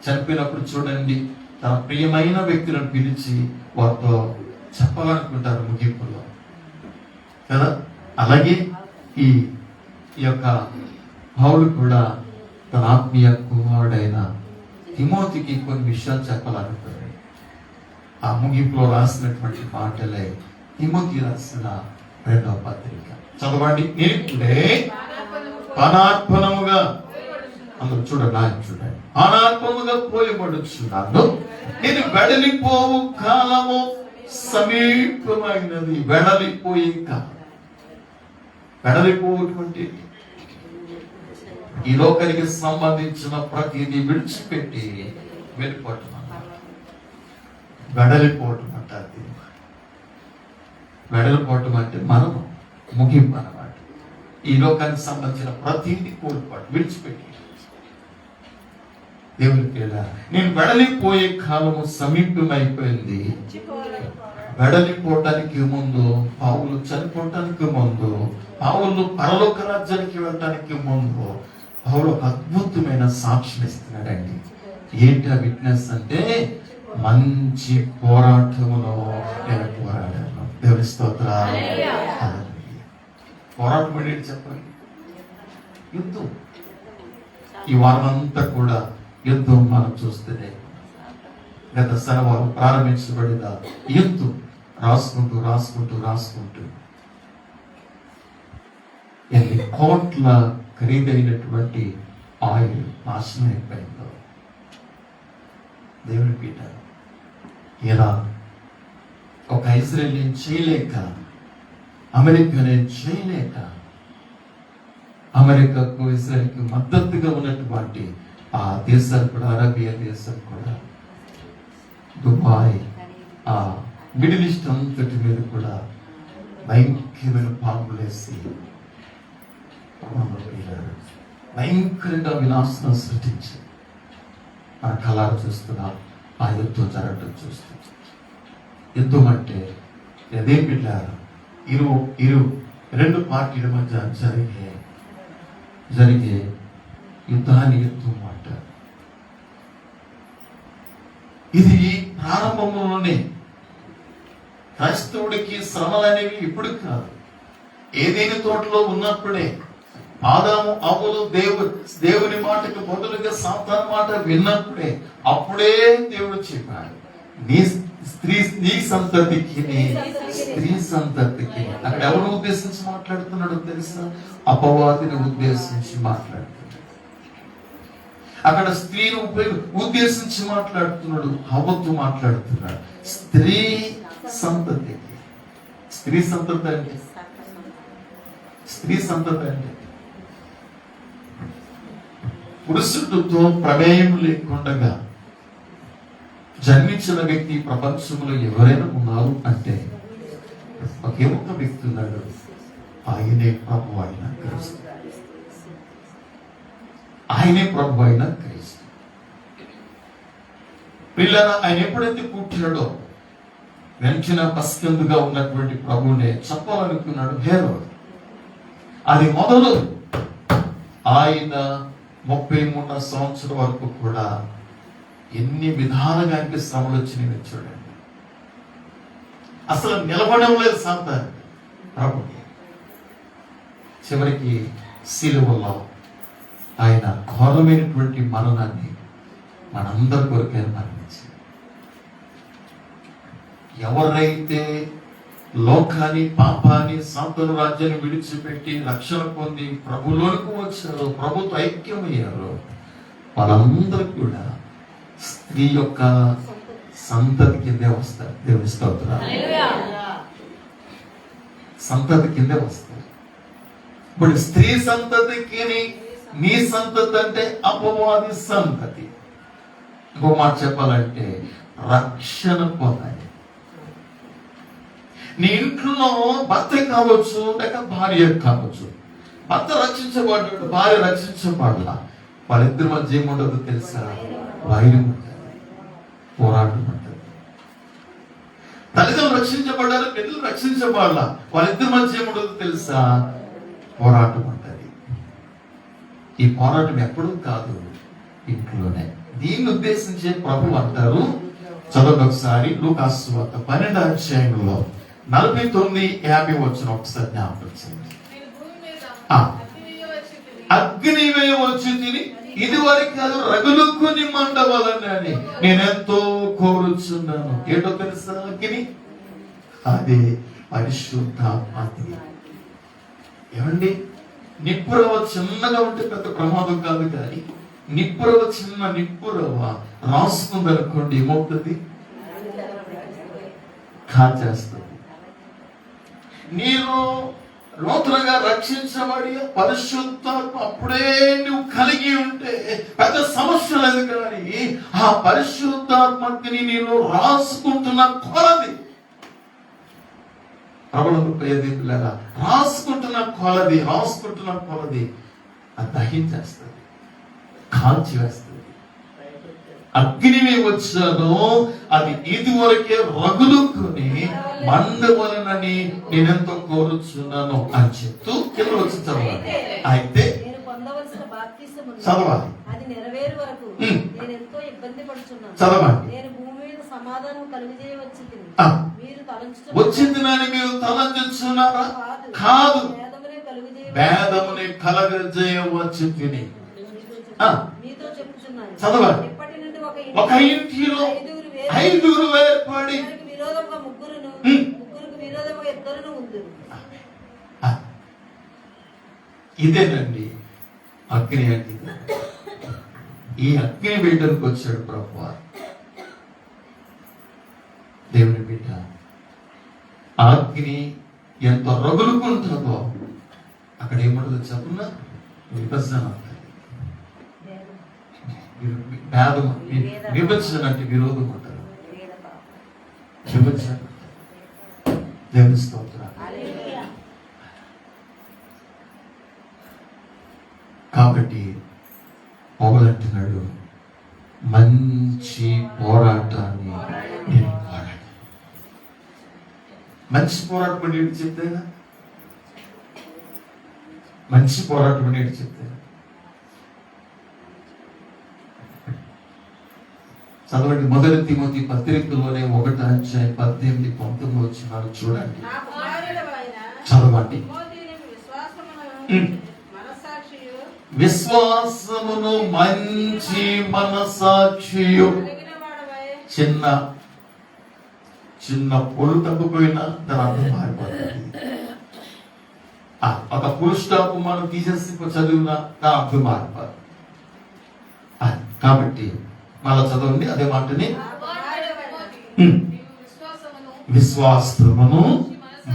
చనిపోయినప్పుడు చూడండి, తన ప్రియమైన వ్యక్తులను పిలిచి వారితో చెప్పాలనుకుంటారు ముగింపులో కదా. అలాగే ఈ యొక్క పౌలు కూడా తన ఆత్మీయ కుమారుడైన తిమోతికి కొన్ని విషయాలు చెప్పాలనుకుంటారు. ఆ ముగింపులో రాసినటువంటి మాటలే తిమోతి రాసిన 2వ పత్రిక. చదవండి. నేను ఇప్పుడే పానార్పణముగా, అందరూ చూడండి, ఆయన చూడండి, పానార్పణముగా పోయబడుచున్నాను. నేను వెడలిపోవు కాలము సమీపమైనది. వెడలిపోయే కాలం. వెడలిపోవటువంటి ఈ లోకానికి సంబంధించిన ప్రతిదీ విడిచిపెట్టి వెళ్ళిపోవటం అన్నమాట. వెడలిపోవటం అంటారు. వెడలిపోవటం అంటే మరణం, ముగింపు అన్నమాట. ఈ లోకానికి సంబంధించిన ప్రతిదీ కోల్పోవడం, విడిచిపెట్టి. దేవునికి నేను వెడలిపోయే కాలము సమీపమైపోయింది. వెడలిపోవటానికి ముందు, పౌలు చనిపోవటానికి ముందు, పౌలు పరలోక రాజ్యానికి వెళ్ళటానికి ముందు పౌలు ఒక అద్భుతమైన సాక్ష్యం ఇస్తున్నాడండి. ఏంటి ఆ విట్నెస్ అంటే, మంచి పోరాటములో నేను పోరాడాను. దేవుని స్తోత్రాలు. పోరాటం ఏంటి చెప్పండి? యుద్ధం. ఈ వారం అంతా కూడా యుద్ధం మనం చూస్తేనే. గత శనివారం ప్రారంభించబడిన యుద్ధం రాసుకుంటూ ఎన్ని కోట్ల ఖరీదైనటువంటి ఆయిల్ నాశనం అయిపోయిందో. దేవుని పీట ఇలా ఒక ఇజ్రాయేల్ చేయలేక, అమెరికానే చేయలేక, అమెరికాకు ఇజ్రాయెల్కి మద్దతుగా ఉన్నటువంటి ఆ దేశాలు కూడా, అరేబియా దేశం కూడా, దుబాయ్, ఆ మిడిల్ ఈస్ట్ అంతటి మీద కూడా భయంకరమైన పాములు వేసి భయంకరంగా వినాశనం సృష్టించి మన కళలు చూస్తున్నా ఆ యుద్ధం జరగడం చూస్తుంది. యుద్ధం అంటే అదేం పెట్టారు? రెండు పార్టీల మధ్య జరిగే యుద్ధాన్ని యుద్ధం అంటారు. ఇది ప్రారంభంలోనే. క్రైస్తవుడికి శ్రమలు అనేవి ఇప్పుడు కాదు, ఏదైనా తోటలో ఉన్నప్పుడే. ఆదాము అవ్వలు దేవుని మాటకు బదులుగా సాతాను మాట విన్నప్పుడే, అప్పుడే దేవుడు చెప్పాడు, నీ సంతతికి, స్త్రీ సంతతికి. అక్కడ ఎవరు ఉద్దేశించి మాట్లాడుతున్నాడో తెలుసా? అపవాదిని ఉద్దేశించి మాట్లాడుతున్నాడు. అక్కడ స్త్రీని ఉద్దేశించి మాట్లాడుతున్నాడు, హవ్వతో మాట్లాడుతున్నాడు. స్త్రీ సంతతికి. స్త్రీ సంతతి అంటే పురుషుడితో ప్రమేయం లేకుండా జన్మించిన వ్యక్తి ప్రపంచంలో ఎవరైనా ఉన్నారు అంటే ఒకే ఒక్క వ్యక్తి ఉన్నాడు, ఆయనే ప్రభు అయిన క్రీస్తు. ఆయనే ప్రభు అయిన క్రీస్తు. పిల్లల ఆయన ఎప్పుడైతే పుట్టాడో వెంటనే పసికందుగా ఉన్నటువంటి ప్రభువునే చెప్పాలనుకున్నాడు హేరోదు. అది మొదలు ఆయన 33 సంవత్సరం వరకు కూడా ఎన్ని విధాలుగా ఆయనకి శ్రమలు వచ్చినాయి చూడండి. అసలు నిలబడడం లేదు సంతానికి ప్రభుకి. చివరికి సిలువలో ఆయన ఘోరమైనటువంటి మరణాన్ని మనందరి కొరకే మరణించారు. ఎవరైతే లోకాన్ని, పాపాన్ని, సాతాను రాజ్యాన్ని విడిచిపెట్టి రక్షణ పొంది ప్రభులోనికి వచ్చారో, ప్రభుతో ఐక్యమయ్యారో, వాళ్ళందరూ కూడా స్త్రీ యొక్క సంతతి కిందే వస్తారు. దేవుని స్తోత్రాలు. సంతతి కిందే వస్తారు. ఇప్పుడు స్త్రీ సంతతికి నీ సంతతి అంటే అపవాది సంతతి. ఇంకో మాట చెప్పాలంటే రక్షణ పొందాలి. నీ ఇంట్లో భర్త కావచ్చు, లేక భార్య కావచ్చు. భర్త రక్షించబడ్డాడు, భార్య రక్షించబడలా. వాళ్ళిద్దరి మధ్య ఏముండదు తెలుసా? వైరం ఉంటుంది, పోరాటం ఉంటుంది. తల్లిదండ్రులు రక్షించబడ్డారు, బిడ్డలు రక్షించబడలా. వాళ్ళిద్దరి మధ్య ఏముండదు తెలుసా? పోరాటం ఉంటుంది. ఈ పోరాటం ఎప్పుడూ కాదు, ఇంట్లోనే. దీన్ని ఉద్దేశించే ప్రభు అంటారు, చదవండి ఒకసారి లూకాసు సువార్త 12వ అధ్యాయంలో 49-50 వచ్చిన ఒకసారి జ్ఞాపకం చేయండి. అగ్నివే వచ్చి తిని ఇది వరకు కాదు రగులుకొని మండవాలని నేనెంతో కోరుచున్నాను. ఏంటో తెలుసా? అగ్ని, అదే పరిశుద్ధాత్మ. ఏమండి, నిప్పురవ చిన్నగా ఉంటే పెద్ద ప్రమాదం కాదు, కానీ నిప్పురవ చిన్న నిప్పురవ రాసుకుంది అనుకోండి, ఏమవుతుంది? కాచేస్తుంది. నీవు నూతనంగా రక్షించబడి పరిశుద్ధాత్మ అప్పుడే నువ్వు కలిగి ఉంటే పెద్ద సమస్య లేదు, కానీ ఆ పరిశుద్ధాత్మని నేను రాసుకుంటున్న కొలది, ప్రభుత్వ ప్రయోజనం రాసుకుంటున్న కొలది అది దహించేస్తుంది, కాల్చివేస్తుంది. అగ్నిని వచ్చాను, అది ఇది వరకే రగులుకుని మండవలనని నేనెంతో కోరుచున్నాను అని చెప్తూ కింద వచ్చి చదవాలి. అయితే చదవాలి, చదవండి. వచ్చిందని మీరు తలంచున్నారా? కాదు, భేదముని కలగజేయవచ్చు తిని. చదవండి. ఒక ఇంటిలో 5 వేర్పడి ఇదేనండి అగ్ని అంటే. ఈ అగ్ని బిడ్డలకు వచ్చాడు ప్రభువా. దేవుని బిడ్డ అగ్ని ఎంత రగులుకుంటుందో అక్కడ ఏముంటుందో చెప్పున్నా? విభజన, భేదం, విభజన అంటే విరోధం అంటారు. విభజన. దేవుని స్తోత్రం. కాబట్టి పౌలంటున్నాడు, మంచి పోరాటాన్ని నేను పోరాడు. మంచి పోరాటం అంటే ఏంటి చెప్తేనా? మంచి పోరాటం అంటే ఏంటి చెప్తేనా? చదవండి. 1 తిమోతి పత్రికలోనే 1వ అధ్యాయం 18-19 వచ్చినారు చూడండి. చదవండి. విశ్వాసమును మంచి మనసాక్షియు. చిన్న పొలు తగ్గిపోయినా దాని అర్థం మారిపోతుంది. ఒక ఫుల్ స్టాప్ మనం తీసేసి చదివినా దాని అర్థం మారిపోతుంది. కాబట్టి మళ్ళా చదవండి అదే మాటని. విశ్వాసమును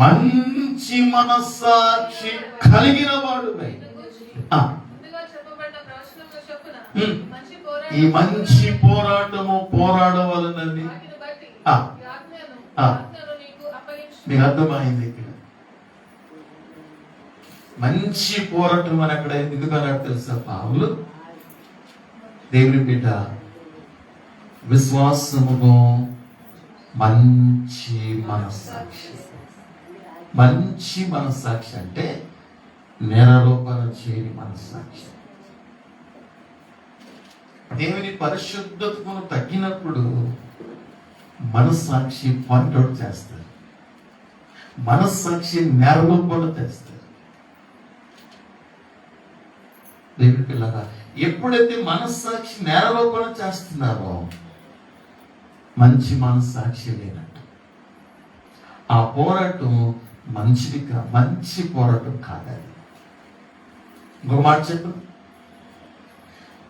మంచి మనస్సాక్షి కలిగిన వాడు. ఈ మంచి పోరాటము పోరాడవలనని మీకు అర్థమైంది. ఇక్కడ మంచి పోరాటం అని అక్కడ ఎందుకన్నాడు తెలుసా పౌలు? దేవుని బిడ్డ విశ్వాసమును మంచి మనస్సాక్షి. మంచి మనస్సాక్షి అంటే నేరారోపణ చేయని మనస్సాక్షి. దేవుని పరిశుద్ధతను తగ్గినప్పుడు మనస్సాక్షి పాయింట్అవుట్ చేస్తారు, మనస్సాక్షి నేరలోపణ తెస్తారు. దేవుని పిల్లగా, ఎప్పుడైతే మనస్సాక్షి నేరలోపణ చేస్తున్నారో మంచి మనస్సాక్షి లేనట్టు. ఆ పోరాటం మంచి పోరాటం కాదని. ఇంకొక మాట చెప్పు,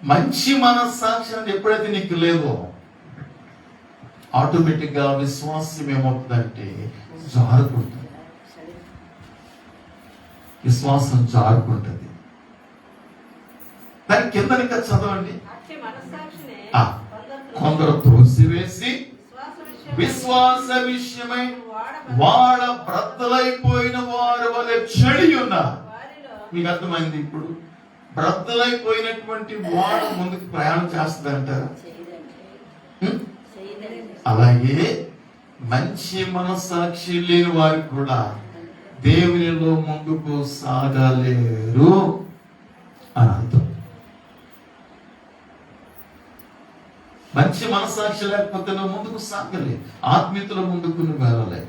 మంచి మనస్సాక్షి అనేది ఎప్పుడైతే నీకు లేదో ఆటోమేటిక్గా విశ్వాసం ఏమవుతుందంటే జారుకుంటుంది. విశ్వాసం జారుకుంటుంది. దాని కింద ఇంకా చదవండి. కొందరు త్రోసివేసి విశ్వాస విషయమై వాడ బ్రద్దలైపోయిన వారి వలె చెడి ఉన్నారు. మీకు అర్థమైంది? ఇప్పుడు బ్రద్దలైపోయినటువంటి వాడ ముందుకు ప్రయాణం చేస్తుంది అంటారా? అలాగే మంచి మనస్సాక్షి లేని వారికి కూడా దేవునిలో ముందుకు సాగలేరు అని అర్థం. మంచి మనస్సాక్షి లేకపోతే నువ్వు ముందుకు సాగలే. ఆత్మీయతలో ముందుకు నువ్వు వెళ్ళలే,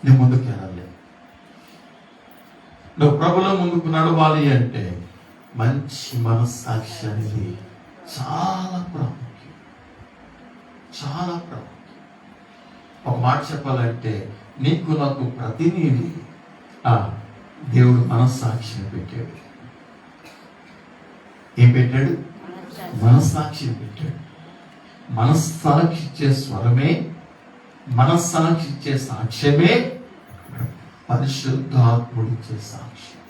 నువ్వు ముందుకు వెళ్ళలే. నువ్వు ప్రభులో ముందుకు నడవాలి అంటే మంచి మనస్సాక్షి అనేది చాలా ప్రాముఖ్యం, చాలా ప్రాముఖ్యం. ఒక మాట చెప్పాలంటే నీకు నాకు ప్రతినిధి దేవుడు మనస్సాక్షిని పెట్టాడు. ఏం పెట్టాడు? మనస్సాక్షిని పెట్టాడు. మనస్సాక్షి ఇచ్చే స్వరమే, మనస్సాక్షి ఇచ్చే సాక్ష్యమే పరిశుద్ధాత్ముడు ఇచ్చే సాక్ష్యం.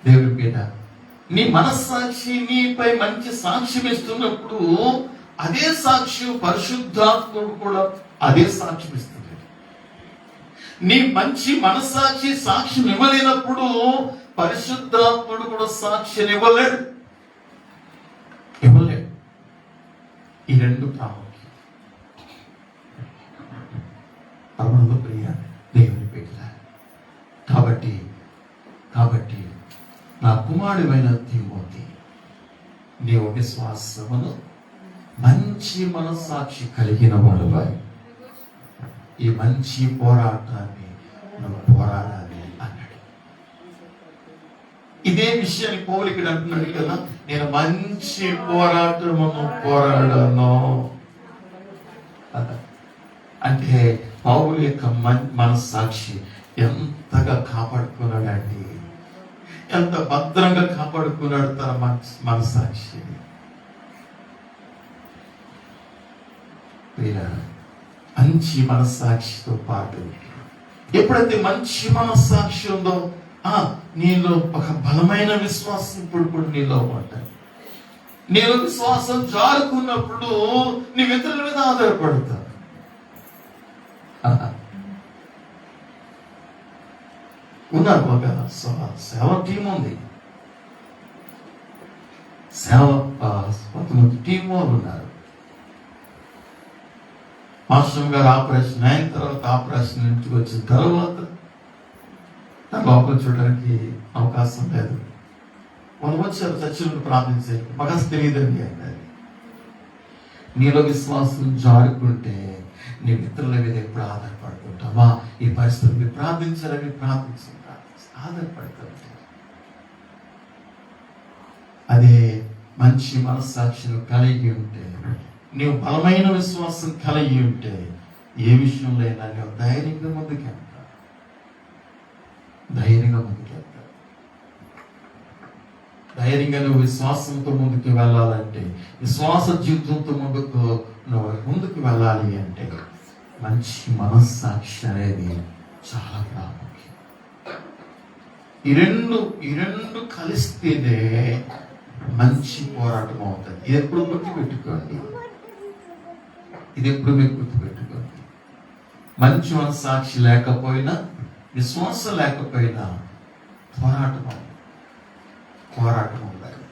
దేవుని బిడ్డ, నీ మనస్సాక్షి నీపై మంచి సాక్ష్యం ఇస్తున్నప్పుడు అదే సాక్ష్యం పరిశుద్ధాత్ముడు కూడా అదే సాక్ష్యం ఇస్తుంది. నీ మంచి మనస్సాక్షి సాక్ష్యం ఇవ్వలేనప్పుడు పరిశుద్ధాత్ముడు కూడా సాక్ష్యం ఇవ్వలేడు. ఈ రెండు ప్రాముఖ్యం. పరమను ప్రియ దేవుని బిడ్డ, కాబట్టి నా కుమారుడైన తిమోతి, నీవు విశ్వాసమును మంచి మనస్సాక్షి కలిగిన వాడువై ఈ మంచి పోరాటాన్ని నువ్వు పోరాడాలి అన్నాడు. ఇదే విషయాన్ని పౌలు ఇక్కడ అంటున్నాడు కదా, నేను మంచి పోరాటమును పోరాడాను అంటే పౌలు యొక్క మనస్సాక్షి ఎంతగా కాపాడుకున్నాడండి, ఎంత భద్రంగా కాపాడుకున్నాడు తన మనస్సాక్షి. మంచి మనస్సాక్షితో పాటు ఎప్పుడైతే మంచి మనస్సాక్షి ఉందో నీలో ఒక బలమైన విశ్వాసం ఇప్పుడు నీలో ఉంటాయి. నీలో విశ్వాసం జారుకున్నప్పుడు నీ ఇతరుల మీద ఆధారపడతావు. ఉన్నారు ఒక సేవ టీం ఉంది, సేవ 10 టీం వాళ్ళు ఉన్నారు. మాస్టర్ గారు ఆపరేషన్ అయిన తర్వాత, ఆపరేషన్ ఇంటికి వచ్చిన తర్వాత నా లోపల చూడడానికి అవకాశం లేదు. వాళ్ళు వచ్చారు, చర్చిలో ప్రార్థించారు. మాకు అసలు తెలియదండి అన్నారు. నీలో విశ్వాసం జారుకుంటే నీ మిత్రుల మీద ఎప్పుడు ఆధారపడుతుంటావా? ఈ పరిస్థితులు ప్రార్థించాలని ఆధారపడుతుంటా. అదే మంచి మనస్సాక్షిని కలిగి ఉంటే, నీవు బలమైన విశ్వాసం కలిగి ఉంటే ఏ విషయంలో అయినా నువ్వు ధైర్యంగా ముందుకెళ్తావు. ధైర్యంగా నువ్వు విశ్వాసంతో ముందుకు వెళ్ళాలంటే, విశ్వాస జీవితంతో ముందుకు వెళ్ళాలి అంటే మంచి మనస్సాక్షి అనేది చాలా ప్రాముఖ్యం. ఈ రెండు కలిస్తేనే మంచి పోరాటం అవుతుంది. ఇది ఎప్పుడు గుర్తుపెట్టుకోండి, మీరు గుర్తుపెట్టుకోండి. మంచి మనస్సాక్షి లేకపోయినా, విశ్వాసం లేకపోయినా పోరాటం ఉండాలి.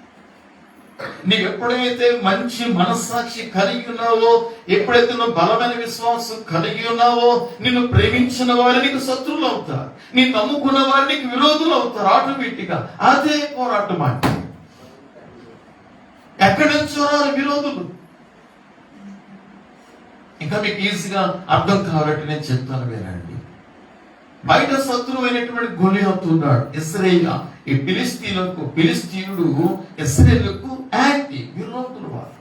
నీవు ఎప్పుడైతే మంచి మనస్సాక్షి కలిగి ఉన్నావో, ఎప్పుడైతే నువ్వు బలమైన విశ్వాసం కలిగి ఉన్నావో, నిన్ను ప్రేమించిన వారు నీకు శత్రువులు అవుతారు, నీ నమ్ముకున్న వారు నీకు విరోధులు అవుతారు. ఆటోమేటిక్ గా అదే పోరాటం అంటే. ఎక్కడి నుంచో రారు విరోధులు. ఇంకా మీకు ఈజీగా అర్థం కావాలంటే నేను చెప్తాను వినండి. బయట శత్రువు అయినటువంటి గొలియాతు ఉన్నాడు. ఇశ్రాయేలు ఈ ఫిలిస్తీయుడు ఇశ్రాయేలుకు యాంటీ విరోధులు వారు.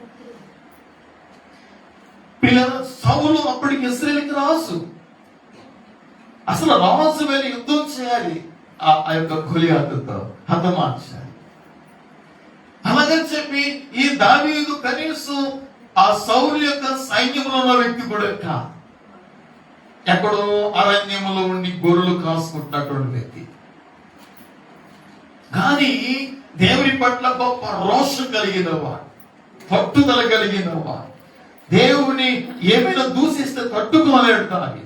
పిల్లల సౌలు అప్పటికి ఇశ్రాయేలుకి రాజు. అసలు రాజు వెళ్ళి యుద్ధం చేయాలి, ఆ యొక్క గొలియాతుతో హతమార్చాలి. అలాగని చెప్పి ఈ దావీదు కనీసం ఆ సౌలు యొక్క సైన్యంలో ఉన్న వ్యక్తి కూడా కాదు. ఎక్కడో అరణ్యములో ఉండి గొర్రెలు కాసుకుంటున్నటువంటి వ్యక్తి. కానీ దేవుని పట్ల గొప్ప రోషం కలిగిన వాడు, పట్టుదల కలిగిన వాడు. దేవుని ఏమైనా దూషిస్తే తట్టుకోలేడు. కానీ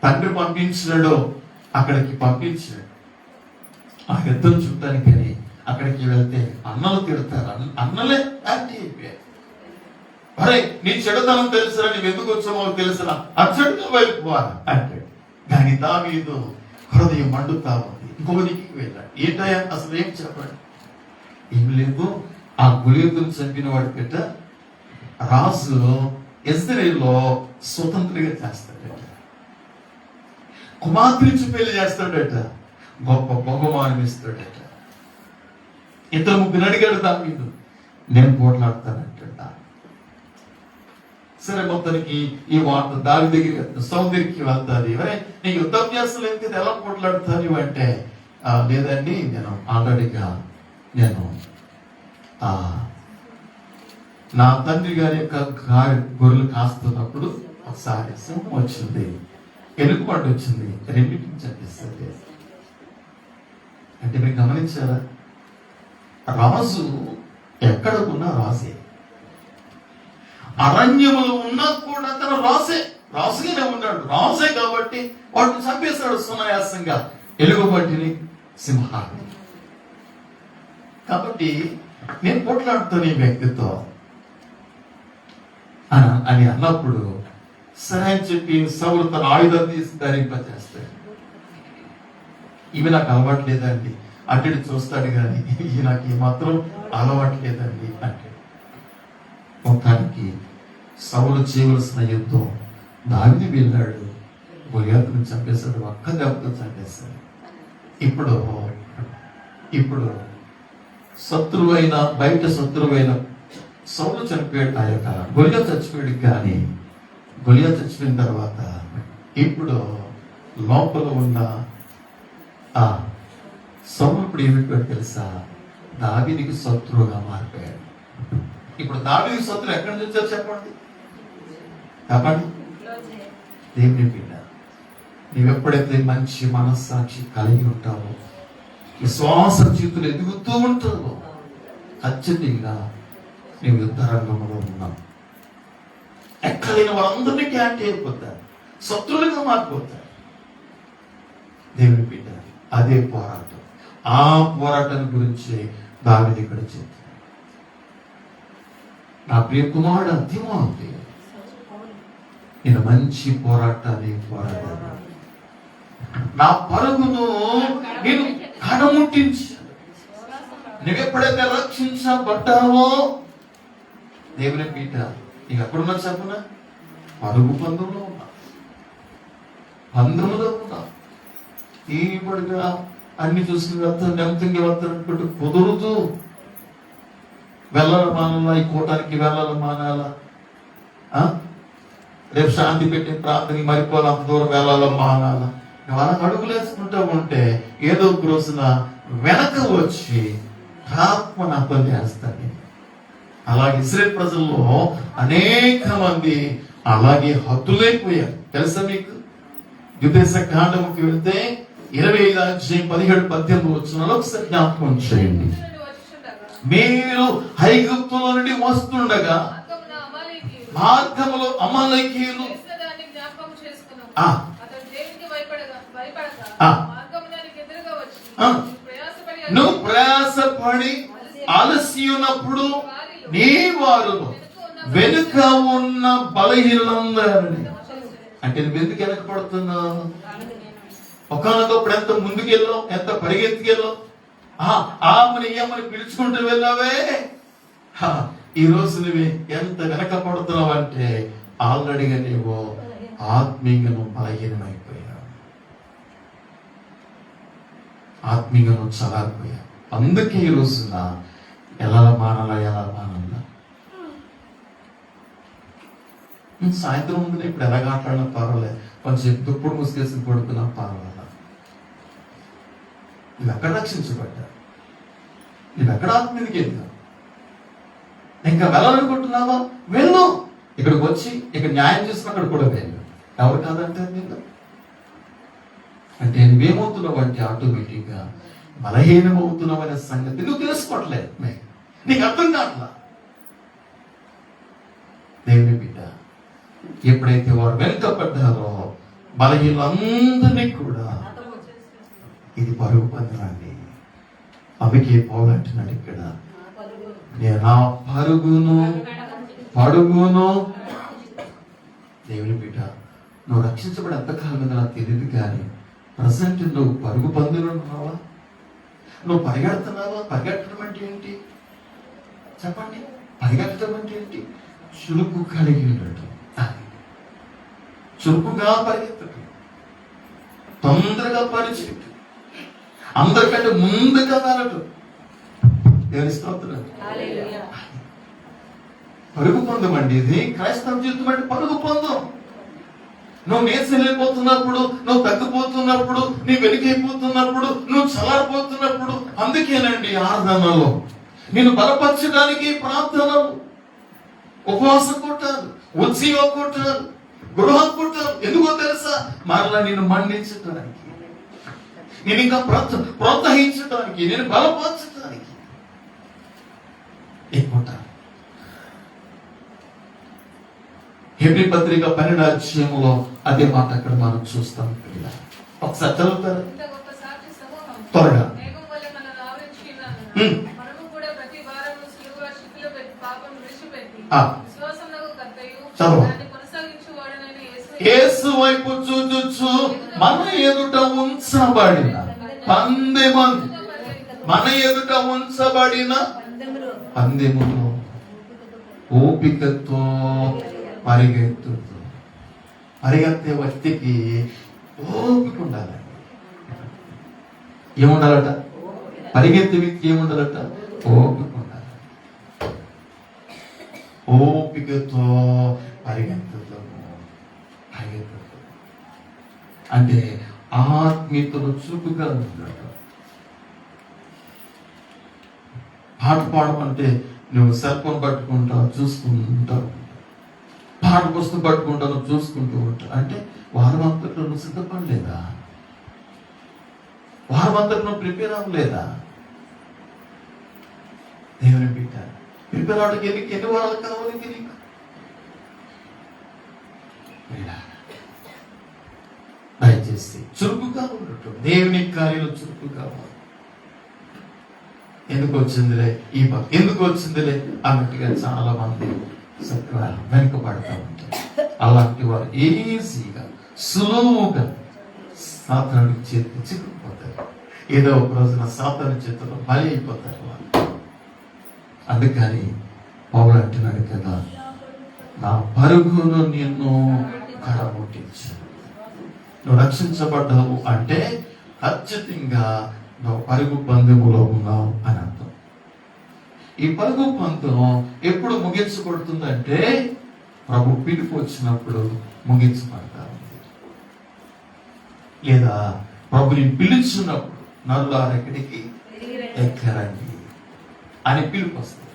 తండ్రి పంపించినాడో అక్కడికి పంపించాడు ఆ యుద్ధం చూడటానికని. అక్కడికి వెళ్తే అన్నలు తిడతారు, అన్నలే యాక్టివ్ అయిపోయారు. అరే నీ చెడుతనం తెలుసురా, నీవు ఎందుకు వచ్చామో తెలుసురా, అచ్చడిగా వెళ్ళిపోవాలి అంటే. కానీ దావీదు హృదయం మండుతా ఉంది. ఇంకొకరికి వెళ్ళాడు. ఏంటయ్యా అసలు ఏం చెప్పండి? ఏం లేదు, ఆ గొలియాతును చంపిన వాడి పెట్ట రాజు ఇశ్రాయేలులో స్వతంత్రంగా చేస్తాడట, కుమార్తెనిచ్చి పెళ్లి చేస్తాడట, గొప్ప బహుమానం ఇస్తాడట. ఇద్దరు ముగ్గురు అడిగాడు దావీదు, నేను పోట్లాడతానంట. సరే మొత్తానికి ఈ వార్త దావి దగ్గర సౌదరికి వెళ్తాది. ఎవరే నీ యుద్ధాభ్యాసం ఏంటి, ఎలా పోట్లాడుతాను అంటే, లేదండి నేను ఆల్రెడీగా నా తండ్రి గారి యొక్క గొర్రెలు కాస్తున్నప్పుడు ఒకసారి సింహం వచ్చింది, ఎలుగుబంటి వచ్చింది, రెండింటిని చంపిస్తుంది. అంటే మీరు గమనించారా? రాజు ఎక్కడ ఉన్నా రాజే. అరణ్యములు ఉన్నా కూడా తను రాజుగానే ఉన్నాడు. రాజే కాబట్టి వాటిని చంపేశాడు సునాయాసంగా, ఎలుగుబంటిని, సింహాన్ని. కాబట్టి నేను పోట్లాడుతాను ఈ వ్యక్తితో అని అన్నప్పుడు సరే అని చెప్పి సౌలు తన ఆయుధం తీసి ధరింపజేస్తాడు. ఇవి నాకు అలవాట్లేదండి అంటే చూస్తాడు, కానీ ఇవి నాకు ఏమాత్రం అలవాట్లేదండి అంటే. మొత్తానికి సౌలు చేయవలసిన యుద్ధం దావీదు వెళ్ళాడు, గొలియాతును చంపేశాడు, ఒక్క దెబ్బతో చంపేశాడు. ఇప్పుడు శత్రువైన బయట శత్రువైన సౌలు చనిపోయాడు, ఆ యొక్క గొలియాతు చచ్చిపోయాడు. కానీ గొలియాతు చచ్చిపోయిన తర్వాత ఇప్పుడు లోపల ఉన్న ఆ సౌలు ఇప్పుడు ఏమిటి తెలుసా? దావీదుకి శత్రువుగా మారిపోయాడు. ఇప్పుడు దావీదు శత్రువు ఎక్కడి నుంచి వచ్చారు చెప్పండి? దేవుని బిడ్డ, నీవెప్పుడైతే మంచి మనస్సాక్షి కలిగి ఉంటావో, విశ్వాస జీవితంలో ఎదుగుతూ ఉంటావో, ఖచ్చితంగా నీవు యుద్ధ రంగంలో ఉన్నావు. ఎక్కడైన వారందరినీ క్యాంటీ అయిపోతారు, శత్రువులుగా మారిపోతారు. దేవుని బిడ్డ, అదే పోరాటం. ఆ పోరాటం గురించి దావీదు ఇక్కడ చెప్తాడు. నా ప్రియ కుమారుడు తిమోతి, నేను మంచి పోరాటాన్ని పోరాడాను, నా పరుగును నేను కడముట్టించాను. నువ్వెప్పుడైతే రక్షించబడ్డావో దేవుని బిడ్డ, నీకు ఎక్కడున్నా చెప్పనా? పరుగు పందులో ఉన్నా, పందులో ఉన్నా. ఈ పడిగా అన్ని చూసుకుని వెళ్తాను, నెమ్మదిగా వెళ్తాను అనుకుంటూ కుదురుతూ వెళ్ళాలి మానాలా, ఈ కూటానికి వెళ్ళాలి మానాలా, రేపు శాంతి పెట్టి ప్రార్థనకి మరిపోవాలి, అంత దూరం వెళ్ళాలి మానాలా. నువ్వు అలా అడుగులేసుకుంటూ ఉంటే ఏదో ఒక రోజున వెనక వచ్చి ఆత్మను అర్థం చేస్తాను. అలాగే ఇశ్రాయేలు ప్రజల్లో అనేక మంది అలాగే హద్దులైపోయారు. తెలుసా మీకు? ద్వితీయ కాండముకి వెళ్తే 25:17-18 ఒకసారి జ్ఞాపకం చేయండి. మీరు ఐగుప్తులో నుండి వస్తుండగా మార్గములో అమలేకీయులు నువ్వు ప్రయాసపడి ఆలస్యం ఉన్నప్పుడు నీ వారును వెనుక ఉన్న బలహీనులందరినీ. అంటే నువ్వు ఎందుకు వెనకపడుతున్నావు? ఒకనొకప్పుడు ఎంత ముందుకెళ్ళావు, ఎంత పరిగెత్తుకెళ్ళావు, ఆమెను ఏమని పిలుచుకుంటూ వెళ్ళావే. ఈ రోజు నువ్వు ఎంత వెనకపడుతున్నావు అంటే ఆల్రెడీగా నీవు ఆత్మీయంగా నువ్వు బలహీనమైపోయావు, ఆత్మీయంగా నువ్వు చలారిపోయావు. అందుకే ఈ రోజున ఎలా మానాలా సాయంత్రం ముందు ఇప్పుడు ఎలా మాట్లాడినా పర్వాలేదు, కొంచెం దుప్పుడు ముసుగేసి పడుకున్నా పర్వాలేదు. నువ్వు ఎక్కడ రక్షించబడ్డా, నువ్వు ఎక్కడ ఆత్మీయకి వెళ్తావు? ఇంకా వెళ్ళాలనుకుంటున్నావా? వెళ్ళు. ఇక్కడికి వచ్చి ఇక్కడ న్యాయం చేసుకుని అక్కడ కూడా వెళ్ళు. ఎవరు కాదంటే నేను అంటే నువ్వేమవుతున్నావు అంటే ఆటోమేటిక్ గా బలహీనమవుతున్నావు అనే సంగతి నువ్వు తెలుసుకోవట్లేదు, నీకు అర్థం కావట్లా. దేవుని బిడ్డ, ఎప్పుడైతే వారు వెనుకపడ్డారో బలహీనందరినీ కూడా ఇది పరుగు పందెమండి. అందుకే పౌలు అంటున్నాడు ఇక్కడ, నేను నా పరుగును. దేవుని బిడ్డ, నువ్వు రక్షించబడి ఎంతకాలం మీద నాకు తెలియదు, కానీ ప్రజెంట్ నువ్వు పరుగు పందులు ఉన్నావా? నువ్వు పరిగెడుతున్నావా? పరిగెట్టడం అంటే ఏంటి చెప్పండి? పరిగెట్టడం అంటే ఏంటి? చురుకు కలిగి ఉండటం, చురుకుగా పరిగెత్తటం, తొందరగా పరిచేయటం, అందరికంటే ముందుగా వెళ్ళటం. దేవుని స్తోత్రం. పరుగు పొందమండి, ఇది క్రైస్తవ జీవితం అంటే పరుగు పొందం. నువ్వు నేర్చెల్లిపోతున్నప్పుడు, నువ్వు తగ్గిపోతున్నప్పుడు, నీ వెనుకైపోతున్నప్పుడు, నువ్వు చల్లారిపోతున్నప్పుడు, అందుకేనండి ఆరాధనలో నేను బలపరచడానికి ప్రార్థనలు, ఉపవాసం కొట్టాను, ఉద్యోగం కొట్టాను, గృహం కొట్టాను. ఎందుకో తెలుసా? మరలా నేను మండించడానికి, నేను ఇంకా ప్రోత్సహించడానికి, నేను బలపరచడానికి ఎక్కుంటాను. హెబ్రీ పత్రిక 12వ అధ్యాయంలో అదే మాట అక్కడ మనం చూస్తాం. ఒకసారి చదువుతారు త్వరగా. యేసు వైపు చూచుచు మన ఎదుట ఉంచబడిన పందెమందు, మన ఎదుట ఉంచబడిన పందెములో ఓపికతో పరిగెత్తే వ్యక్తికి ఓపిక ఉండాలండి. ఏముండాలట? పరిగెత్తే వ్యక్తి ఏముండాలట? ఓపిక ఉండాలి. ఓపికతో పరిగెత్తుతాము అంటే ఆత్మీయతలో చురుకుగా ఉండటం. పాట పాడమంటే నువ్వు సెల్ ఫోన్ పట్టుకుంటావు, చూసుకుంటావు, పాట పుస్తకం పట్టుకుంటావు, చూసుకుంటూ ఉంటావు. అంటే వారం అంతట్లో నువ్వు సిద్ధపడలేదా? వారం అంతట్లో నువ్వు ప్రిపేర్ అవ్వలేదా? దేవుని బిడ్డ, ప్రిపేర్ అవడానికి ఎన్ని వారాలు కావాలి నీకు? దయచేసి చురుకుగా ఉండటం, దేవుని కార్యాలు చురుకుగా ఉండాలి. ఎందుకు వచ్చిందిలే ఈ పక్క, ఎందుకు వచ్చిందిలే అన్నట్టుగా చాలా మంది సత్వాలు వెనుకబడతా ఉంటారు. అలాంటి వారు ఈజీగా సులువుగా సాతానుడి చేతికి చిక్కుకుపోతారు. ఏదో ఒక రోజున సాతాను చేతిలో బలి అయిపోతారు వాళ్ళు. అందుకని పౌలు అంటున్నాడు కదా, నా పరుగును నిన్ను కడముట్టించాను. నువ్వు రక్షించబడ్డావు అంటే ఖచ్చితంగా నువ్వు పరుగు పందెములో ఉన్నావు అని అర్థం. ఈ పరుగు పందెం ఎప్పుడు ముగించబడుతుందంటే ప్రభు పిలుపు వచ్చినప్పుడు ముగించబడతా ఉంది. లేదా ప్రభుని పిలుచున్నప్పుడు నరులారెక్కడికి ఎక్కరండి అని పిలుపు వస్తుంది.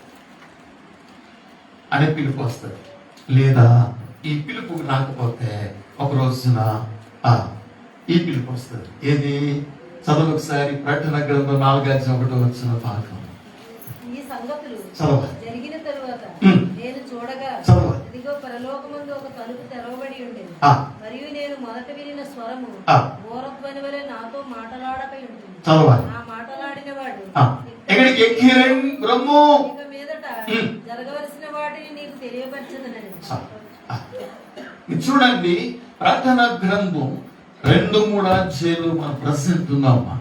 లేదా ఈ పిలుపు రాకపోతే ఒక రోజున ఈ పిలుపు వస్తుంది. ఏది? చదువు ఒకసారి ప్రకటన గ్రంథం 4:1 భాగం. ఈ సంగతులు జరిగిన తరువాత నేను చూడగా ఇదిగో పరలోకమందు ఒక తలుపు తెరవబడి ఉండేది. మరియు నేను మొదట వినిన స్వరము బూరధ్వని వలె నాతో మాటలాడకై ఉంటుంది. ఆ మాటలాడిన వాడు ఎక్కడికి ఎక్కిరం రమ్ము, ఇక మీదట జరగవలసిన వాటిని నీకు తెలియపరచదనని. చూడండి, ప్రకటన గ్రంథం 2-3 అధ్యాయాలు మనం ప్రజెంట్ ఉన్నామా.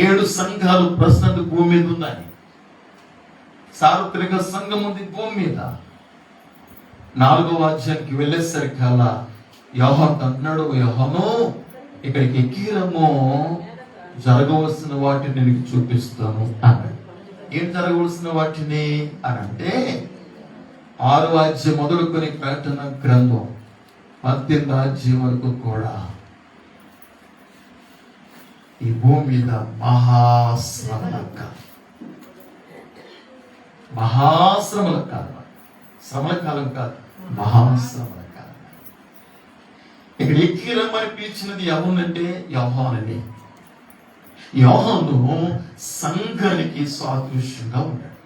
7 సంఘాలు ప్రజెంట్ భూమి మీద ఉన్నాయి. సార్వత్రిక సంఘం ఉంది భూమి మీద. 4వ అధ్యాయానికి వెళ్ళేసరికల్లా యోహాను అంటున్నాడు, యోహాను ఇక్కడికి ఎక్కిరము, జరగవలసిన వాటిని నీకు చూపిస్తాను అన్నాడు. ఏం జరగవలసిన వాటిని అని అంటే 6వ అధ్యాయం మొదలుకొని ప్రకటన గ్రంథం 18వ అధ్యాయం వరకు కూడా ఈ భూమి మీద మహాశ్రమల కాలం, మహాశ్రమల కాలం, శ్రమల కాలం కాదు, మహాశ్రమల కాలం. ఇక్కడ ఎక్కి రమ్మని పిలిచినది ఎవరినంటే యోహానుని. యోహాను సంఘానికి సాదృశ్యంగా ఉన్నాడు.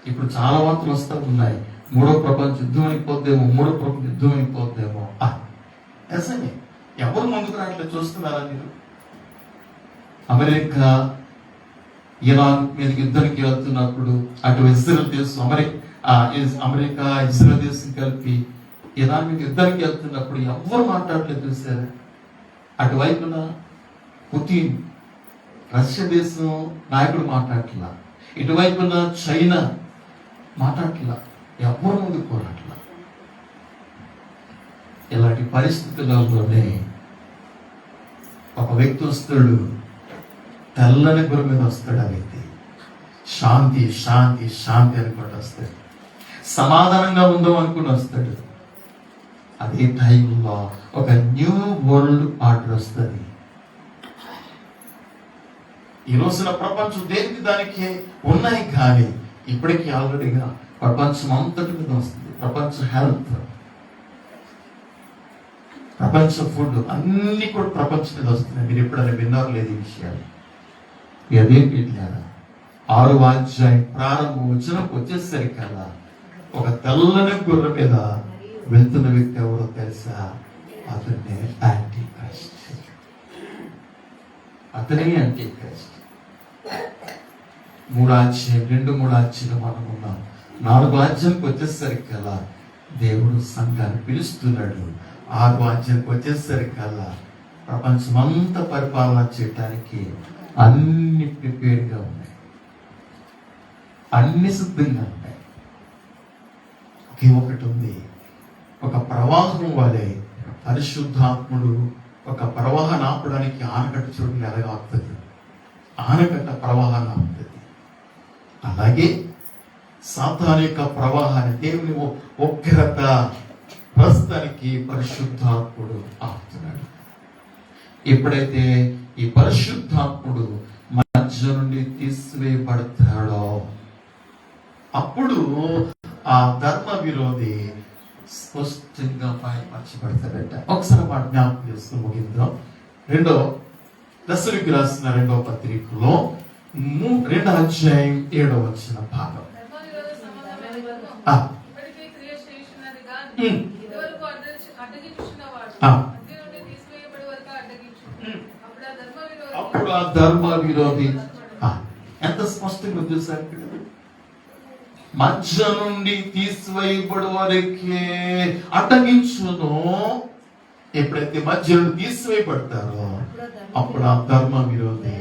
ఇప్పుడు చాలా వార్తలు వస్తూ ఉన్నాయి, 3వ ప్రపంచ యుద్ధం అయిపోద్దేమో, 3వ ప్రపంచ యుద్ధం అయిపోద్దేమో. నిజమే, ఎవరు ముందుకు రావట్లేదు చూస్తున్నారా మీరు? అమెరికా ఇరాన్ మీదకి యుద్ధానికి వెళ్తున్నప్పుడు అటు ఇజ్రాయెల్ దేశం, అమెరికా ఇజ్రాయెల్ దేశం కలిపి ఇరాన్ మీద యుద్ధానికి వెళ్తున్నప్పుడు ఎవరు మాట్లాడలేదు చూసారా? అటువైపున పుతిన్ రష్యా దేశం నాయకుడు మాట్లాడట్లా, ఇటువైపున చైనా మాట్లాడట్లా, ఎవరు ముందుకు పోరాట్లా. ఇలాంటి పరిస్థితులలోనే ఒక వ్యక్తి వస్తాడు, తెల్లని గురి మీద వస్తాడు. ఆ వ్యక్తి శాంతి శాంతి శాంతి అనుకుంటూ వస్తాడు, సమాధానంగా ఉందాం అనుకుని వస్తాడు. అదే టైంలో ఒక న్యూ వరల్డ్ ఆర్డర్ వస్తుంది. ఈ రోజున ప్రపంచం దేనికి దానికి ఉన్నాయి, కానీ ఇప్పటికీ ఆల్రెడీగా ప్రపంచం అంతటి మీద వస్తుంది. ప్రపంచ హెల్త్, ప్రపంచ ఫుడ్ అన్ని కూడా ప్రపంచం మీద వస్తున్నాయి. మీరు ఎప్పుడైనా విన్నారు లేదు ఈ విషయాలు? అదేం పెట్టారా? 6వ అధ్యాయం ప్రారంభం వచ్చేసరికల్లా ఒక తెల్లని గుర్ర మీద వెళ్తున్న వ్యక్తి ఎవరో తెలుసా? అతనే యాంటీ క్రైస్ట్. అతనే యాంటీ క్రైస్ట్. 3వ అధ్యాయం 2-3 అధ్యాయులు మనం ఉన్నాం. 4వ అధ్యాయానికి వచ్చేసరికల్లా దేవుడు సంఘాన్ని పిలుస్తున్నాడు. 6వ అధ్యాయానికి వచ్చేసరికల్లా ప్రపంచమంతా పరిపాలన చేయటానికి అన్ని ప్రిపేర్గా ఉన్నాయి, అన్ని సిద్ధంగా ఉన్నాయి. ఒకే ఒకటి ఉంది, ఒక ప్రవాహం వలె పరిశుద్ధాత్ముడు ఒక ప్రవాహాన్ని ఆపడానికి ఆనకట్ట చూడండి ఎలాగ ఆపుతుంది. ఆనకట్ట ప్రవాహాన్ని ఆపుతుంది. అలాగే సాతాను యొక్క ప్రవాహాన్ని, దేవుని ఉగ్రత ప్రస్తుతానికి పరిశుద్ధాత్ముడు ఆపుతున్నాడు. ఎప్పుడైతే ఈ పరిశుద్ధాత్ముడు మధ్య నుండి తీసివేయబడతాడో అప్పుడు ఆ ధర్మ విరోధి స్పష్టంగా బయలుపరచబడతాడట. ఒకసారి మాట జ్ఞాపకం చేసుకుని ముగిందాం. 2వ దశలోకి రాసిన 2వ పత్రికలో 2వ అధ్యాయం 7వ వచన భాగం. అప్పుడు ఆ ధర్మ విరోధి ఎంత స్పష్టంగా చూసారు? మధ్య నుండి తీసివేయబడు వారికి అడ్డగించును. ఎప్పుడైతే మధ్య నుండి తీసివేయబడతారో అప్పుడు ఆ ధర్మ విరోధి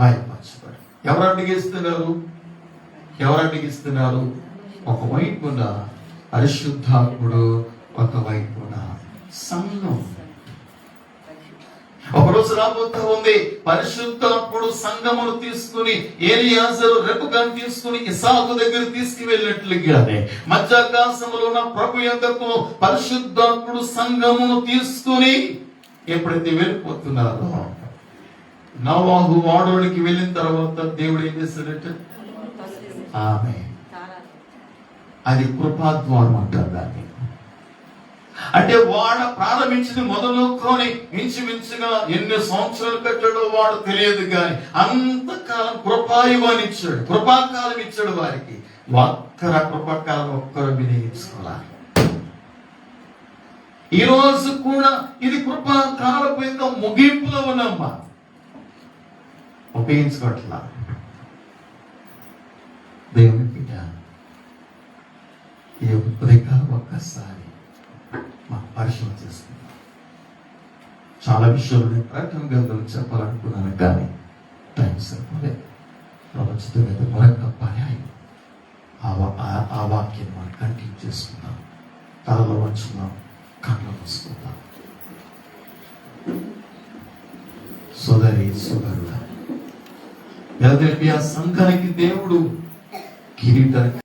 బయలుపరచబడు. ఎవరు అడ్డగిస్తున్నారు? ఎవరు అడ్డగిస్తున్నారు? ఒకవైపున పరిశుద్ధాత్ముడు, ఒకవైపున సంఘం. ఒకరోజు రాబోతూ ఉంది, పరిశుద్ధాత్ముడు సంఘమును తీసుకుని ఏలియాజరు రెబెకాను తీసుకుని ఇస్సాకు దగ్గర తీసుకువెళ్ళినట్లుగానే మధ్యాకాశంలో ఉన్న ప్రభు యొద్దకు పరిశుద్ధాత్ముడు సంఘమును తీసుకుని ఎప్పుడైతే వెళ్ళిపోతున్నారో, నోవాహు ఓడలోకి వెళ్ళిన తర్వాత దేవుడు ఏం చేస్తాడంటే ఆమె అది కృపాద్వారం అంటారు దాన్ని. అంటే వాడు ప్రారంభించింది మొదలుకొని ఇంచుమించుగా ఎన్ని సంవత్సరాలు పెట్టాడో వాడు తెలియదు, కానీ అంతకాలం కృపాయుగాన్ని ఇచ్చాడు, కృపాకాలం ఇచ్చాడు వారికి. కృపాకాలం ఒక్కరు వినియోగించుకోవాలి. ఈ రోజు కూడా ఇది కృపాకాలపు యొక్క ముగింపులో ఉన్నమ్మా. ఉపయోగించుకోవట్లా. దేవుని బిడ్డ, ఈ ఉదయకాలం ఒక్కసారి మా పరిశీలన చేసుకుందాం. చాలా విషయాలు నేను ప్రకటన గ్రంథంలో చెప్పాలనుకున్నాను, కానీ టైం సరిపోలేదు. ప్రపంచంతో మరొక పర్యాయం ఆ వాక్యం మనం కంటిన్యూ చేసుకుందాం. తలలో వంచుకుందాం, కళ్ళు మూసుకుందాం. సోదరి సోదరుడా, ఫిలదెల్ఫియా సంఘానికి దేవుడు కిరీటాన్ని